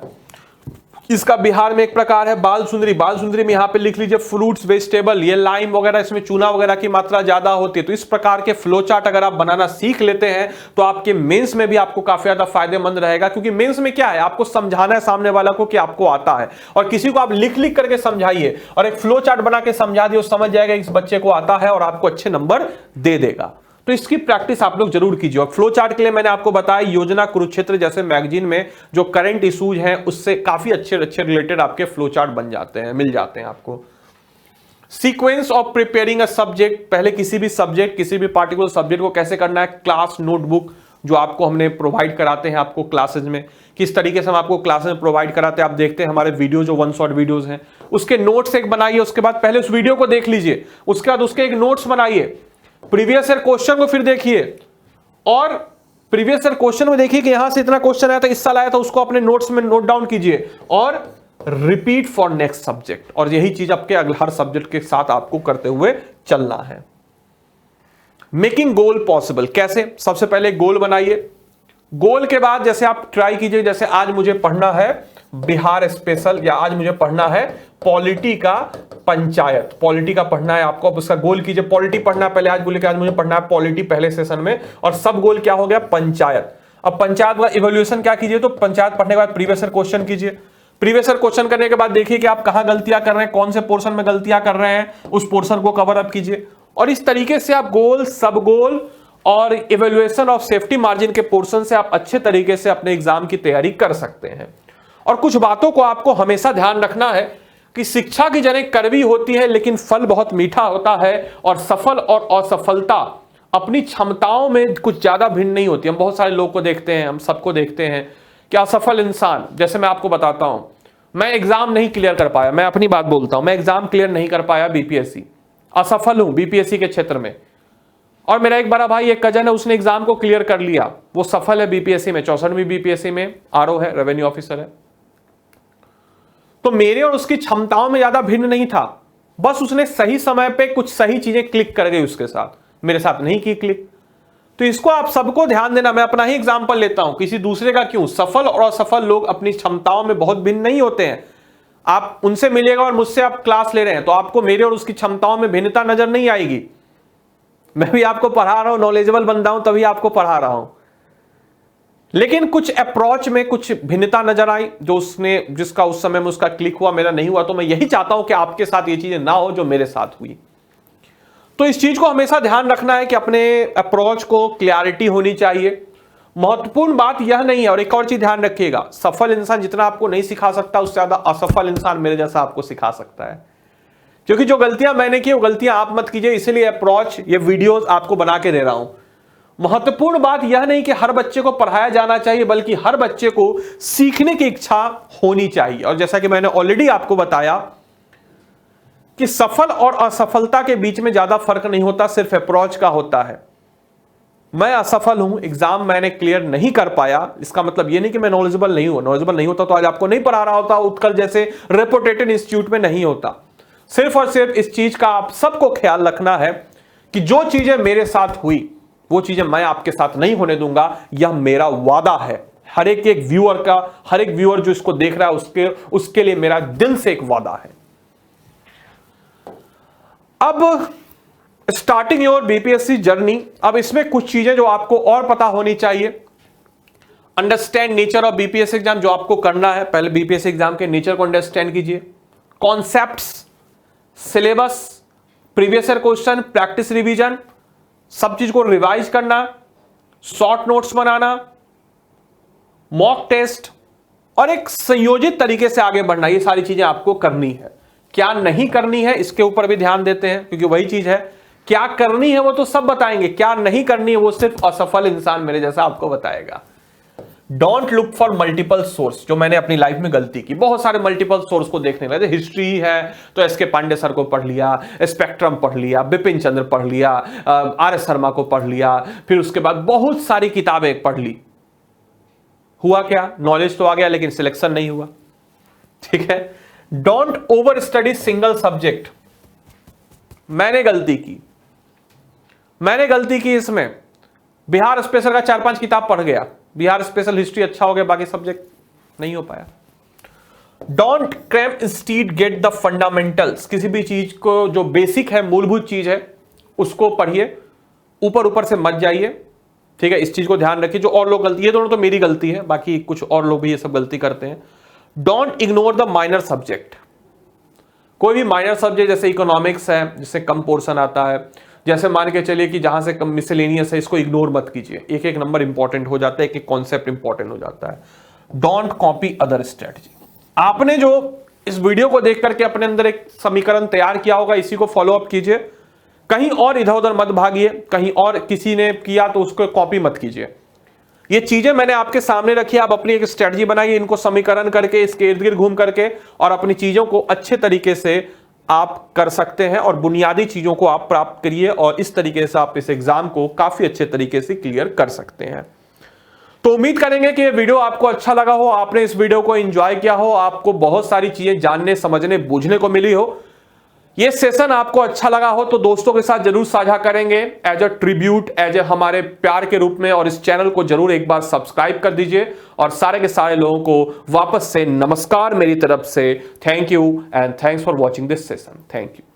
इसका बिहार में एक प्रकार है बाल सुंदरी में यहां पे लिख लीजिए फ्रूट्स वेजिटेबल, ये लाइम वगैरह, इसमें चूना वगैरह की मात्रा ज्यादा होती है। तो इस प्रकार के फ्लो चार्ट अगर आप बनाना सीख लेते हैं तो आपके मेंस में भी आपको काफी ज्यादा फायदेमंद रहेगा, क्योंकि मेंस में क्या है, आपको समझाना है सामने वाला को कि आपको आता है, और किसी को आप लिख लिख करके समझाइए और एक फ्लो चार्ट बना के समझा दिए, समझ जाएगा इस बच्चे को आता है और आपको अच्छे नंबर दे देगा। तो इसकी प्रैक्टिस आप लोग जरूर कीजिए। और फ्लो चार्ट के लिए मैंने आपको बताया योजना कुरुक्षेत्र जैसे मैगजीन में जो करंट इश्यूज हैं उससे काफी अच्छे रिलेटेड आपके फ्लो चार्ट बन जाते हैं, मिल जाते हैं आपको। Sequence of preparing a subject, पहले किसी भी सब्जेक्ट, किसी भी पार्टिकुलर सब्जेक्ट को कैसे करना है। क्लास नोटबुक जो आपको हमने प्रोवाइड कराते हैं आपको क्लासेज में, किस तरीके से हम आपको क्लासेज में प्रोवाइड कराते हैं, आप देखते हैं हमारे वीडियो जो 1 शॉट वीडियोस हैं, उसके नोट्स एक बनाइए। उसके बाद पहले उस वीडियो को देख लीजिए, उसके बाद उसके एक नोट्स बनाइए, प्रीवियस ईयर क्वेश्चन को फिर देखिए, और प्रीवियस ईयर क्वेश्चन में देखिए कि यहां से इतना क्वेश्चन आया था, इस साल आया था, उसको अपने नोट्स में नोट डाउन कीजिए और रिपीट फॉर नेक्स्ट सब्जेक्ट। और यही चीज आपके हर सब्जेक्ट के साथ आपको करते हुए चलना है। मेकिंग गोल पॉसिबल, कैसे, सबसे पहले गोल बनाइए। गोल के बाद जैसे आप ट्राई कीजिए, जैसे आज मुझे पढ़ना है बिहार स्पेशल, या आज मुझे पढ़ना है पॉलिटी का पंचायत, पॉलिटी का पढ़ना है आपको। अब उसका गोल कीजिए, पॉलिटी पढ़ना है पहले, आज बोले कि आज मुझे पढ़ना है पॉलिटी पहले सेशन में, और सब गोल क्या हो गया, पंचायत। अब पंचायत का इवैल्यूएशन क्या कीजिए, तो पंचायत पढ़ने के बाद प्रीवियस ईयर क्वेश्चन कीजिए। प्रीवियस ईयर क्वेश्चन करने के बाद देखिए कि आप कहां गलतियां कर रहे हैं, कौन से पोर्शन में गलतियां कर रहे हैं, उस पोर्शन को कवर अप कीजिए। और इस तरीके से आप गोल, सब गोल और इवैल्यूएशन ऑफ सेफ्टी मार्जिन के पोर्शन से आप अच्छे तरीके से अपने एग्जाम की तैयारी कर सकते हैं। और कुछ बातों को आपको हमेशा ध्यान रखना है कि शिक्षा की जड़ें कड़वी होती है लेकिन फल बहुत मीठा होता है, और सफल और असफलता अपनी क्षमताओं में कुछ ज्यादा भिन्न नहीं होती। हम बहुत सारे लोग को देखते हैं, हम सबको देखते हैं कि असफल इंसान, जैसे मैं आपको बताता हूं, मैं एग्जाम नहीं क्लियर कर पाया, मैं अपनी बात बोलता हूं, मैं एग्जाम क्लियर नहीं कर पाया बीपीएससी, असफल हूं बीपीएससी के क्षेत्र में। और मेरा एक बड़ा भाई, एक कजन है, उसने एग्जाम को क्लियर कर लिया, वो सफल है बीपीएससी में, 64वीं बीपीएससी में आरओ है, रेवेन्यू ऑफिसर है। तो मेरे और उसकी क्षमताओं में ज्यादा भिन्न नहीं था, बस उसने सही समय पे कुछ सही चीजें क्लिक कर गई उसके साथ, मेरे साथ नहीं की क्लिक। तो इसको आप सबको ध्यान देना। मैं अपना ही एग्जांपल लेता हूं, किसी दूसरे का क्यों। सफल और असफल लोग अपनी क्षमताओं में बहुत भिन्न नहीं होते हैं। आप उनसे मिलेगा और मुझसे आप क्लास ले रहे हैं तो आपको मेरे और उसकी क्षमताओं में भिन्नता नजर नहीं आएगी। मैं भी आपको पढ़ा रहा हूं, नॉलेजेबल बंदा हूं, तभी आपको पढ़ा रहा हूं। लेकिन कुछ अप्रोच में कुछ भिन्नता नजर आई, जो उसने जिसका उस समय में उसका क्लिक हुआ, मेरा नहीं हुआ। तो मैं यही चाहता हूं कि आपके साथ ये चीजें ना हो जो मेरे साथ हुई। तो इस चीज को हमेशा ध्यान रखना है कि अपने अप्रोच को क्लैरिटी होनी चाहिए। महत्वपूर्ण बात यह नहीं है, और एक और चीज ध्यान रखिएगा, सफल इंसान जितना आपको नहीं सिखा सकता उससे ज्यादा असफल इंसान मेरे जैसा आपको सिखा सकता है। क्योंकि जो गलतियां मैंने की वो गलतियां आप मत कीजिए, इसलिए अप्रोच ये वीडियोस आपको बना के दे रहा हूं। महत्वपूर्ण बात यह नहीं कि हर बच्चे को पढ़ाया जाना चाहिए, बल्कि हर बच्चे को सीखने की इच्छा होनी चाहिए। और जैसा कि मैंने ऑलरेडी आपको बताया कि सफल और असफलता के बीच में ज्यादा फर्क नहीं होता, सिर्फ अप्रोच का होता है। मैं असफल हूं, एग्जाम मैंने क्लियर नहीं कर पाया, इसका मतलब यह नहीं कि मैं नॉलेजेबल नहीं हूं। नॉलेजेबल नहीं होता तो आज आपको नहीं पढ़ा रहा होता, उत्कल जैसे रेपुटेड इंस्टीट्यूट में नहीं होता। सिर्फ और सिर्फ इस चीज का आप सबको ख्याल रखना है कि जो चीजें मेरे साथ हुई वो चीजें मैं आपके साथ नहीं होने दूंगा, यह मेरा वादा है। हर एक व्यूअर का, हर एक व्यूअर जो इसको देख रहा है उसके लिए मेरा दिल से एक वादा है। अब स्टार्टिंग योर बीपीएससी जर्नी, अब इसमें कुछ चीजें जो आपको और पता होनी चाहिए। Understand nature of BPSC exam, जो आपको करना है, पहले बीपीएससी एग्जाम के नेचर को अंडरस्टैंड कीजिए। Concepts, syllabus, previous year question, practice revision, सब चीज को रिवाइज करना, शॉर्ट नोट्स बनाना, मॉक टेस्ट और एक संयोजित तरीके से आगे बढ़ना, ये सारी चीजें आपको करनी है। क्या नहीं करनी है इसके ऊपर भी ध्यान देते हैं, क्योंकि वही चीज है, क्या करनी है वो तो सब बताएंगे, क्या नहीं करनी है वो सिर्फ असफल इंसान मेरे जैसा आपको बताएगा। Don't look for multiple source, जो मैंने अपनी लाइफ में गलती की, बहुत सारे मल्टीपल सोर्स को देखने लगे। हिस्ट्री है तो एसके पांडे सर को पढ़ लिया, स्पेक्ट्रम पढ़ लिया, बिपिन चंद्र पढ़ लिया, आर.एस. शर्मा को पढ़ लिया, फिर उसके बाद बहुत सारी किताबें पढ़ ली। हुआ क्या? नॉलेज तो आ गया लेकिन सिलेक्शन नहीं हुआ। ठीक है, don't over study single subject. मैंने गलती की इसमें, बिहार स्पेशल का 4-5 किताब पढ़ गया, बिहार स्पेशल हिस्ट्री अच्छा हो गया, बाकी सब्जेक्ट नहीं हो पाया। Don't cram, instead get the fundamentals. किसी भी चीज को जो बेसिक है, मूलभूत चीज है, उसको पढ़िए, ऊपर से मत जाइए। ठीक है, इस चीज को ध्यान रखिए। जो और लोग गलती, ये दोनों तो मेरी गलती है, बाकी कुछ और लोग भी ये सब गलती करते हैं। Don't ignore the minor subject. कोई भी माइनर सब्जेक्ट जैसे इकोनॉमिक्स है, जिससे कम पोर्शन आता है, जैसे मान के चलिए कि जहां से कम मिसलेनियस है, इसको इग्नोर मत कीजिए। एक एक नंबर इंपॉर्टेंट हो जाता है, एक एक कॉन्सेप्ट इंपॉर्टेंट हो जाता है। Don't copy other strategy. आपने जो इस वीडियो को देख करके अपने अंदर एक समीकरण तैयार किया होगा, इसी को फॉलो अप कीजिए। कहीं और इधर उधर मत भागिए, कहीं और किसी ने किया तो उसको कॉपी मत कीजिए। ये चीजें मैंने आपके सामने रखी, आप अपनी एक स्ट्रेटजी बनाइए, इनको समीकरण करके, इसके इर्द गिर्द घूम करके, और अपनी चीजों को अच्छे तरीके से आप कर सकते हैं और बुनियादी चीजों को आप प्राप्त करिए, और इस तरीके से आप इस एग्जाम को काफी अच्छे तरीके से क्लियर कर सकते हैं। तो उम्मीद करेंगे कि ये वीडियो आपको अच्छा लगा हो, आपने इस वीडियो को एंजॉय किया हो, आपको बहुत सारी चीजें जानने, समझने, बूझने को मिली हो। ये सेशन आपको अच्छा लगा हो तो दोस्तों के साथ जरूर साझा करेंगे, as a tribute, as a हमारे प्यार के रूप में, और इस चैनल को जरूर एक बार सब्सक्राइब कर दीजिए। और सारे के सारे लोगों को वापस से नमस्कार मेरी तरफ से। Thank you and thanks for watching this session. Thank you.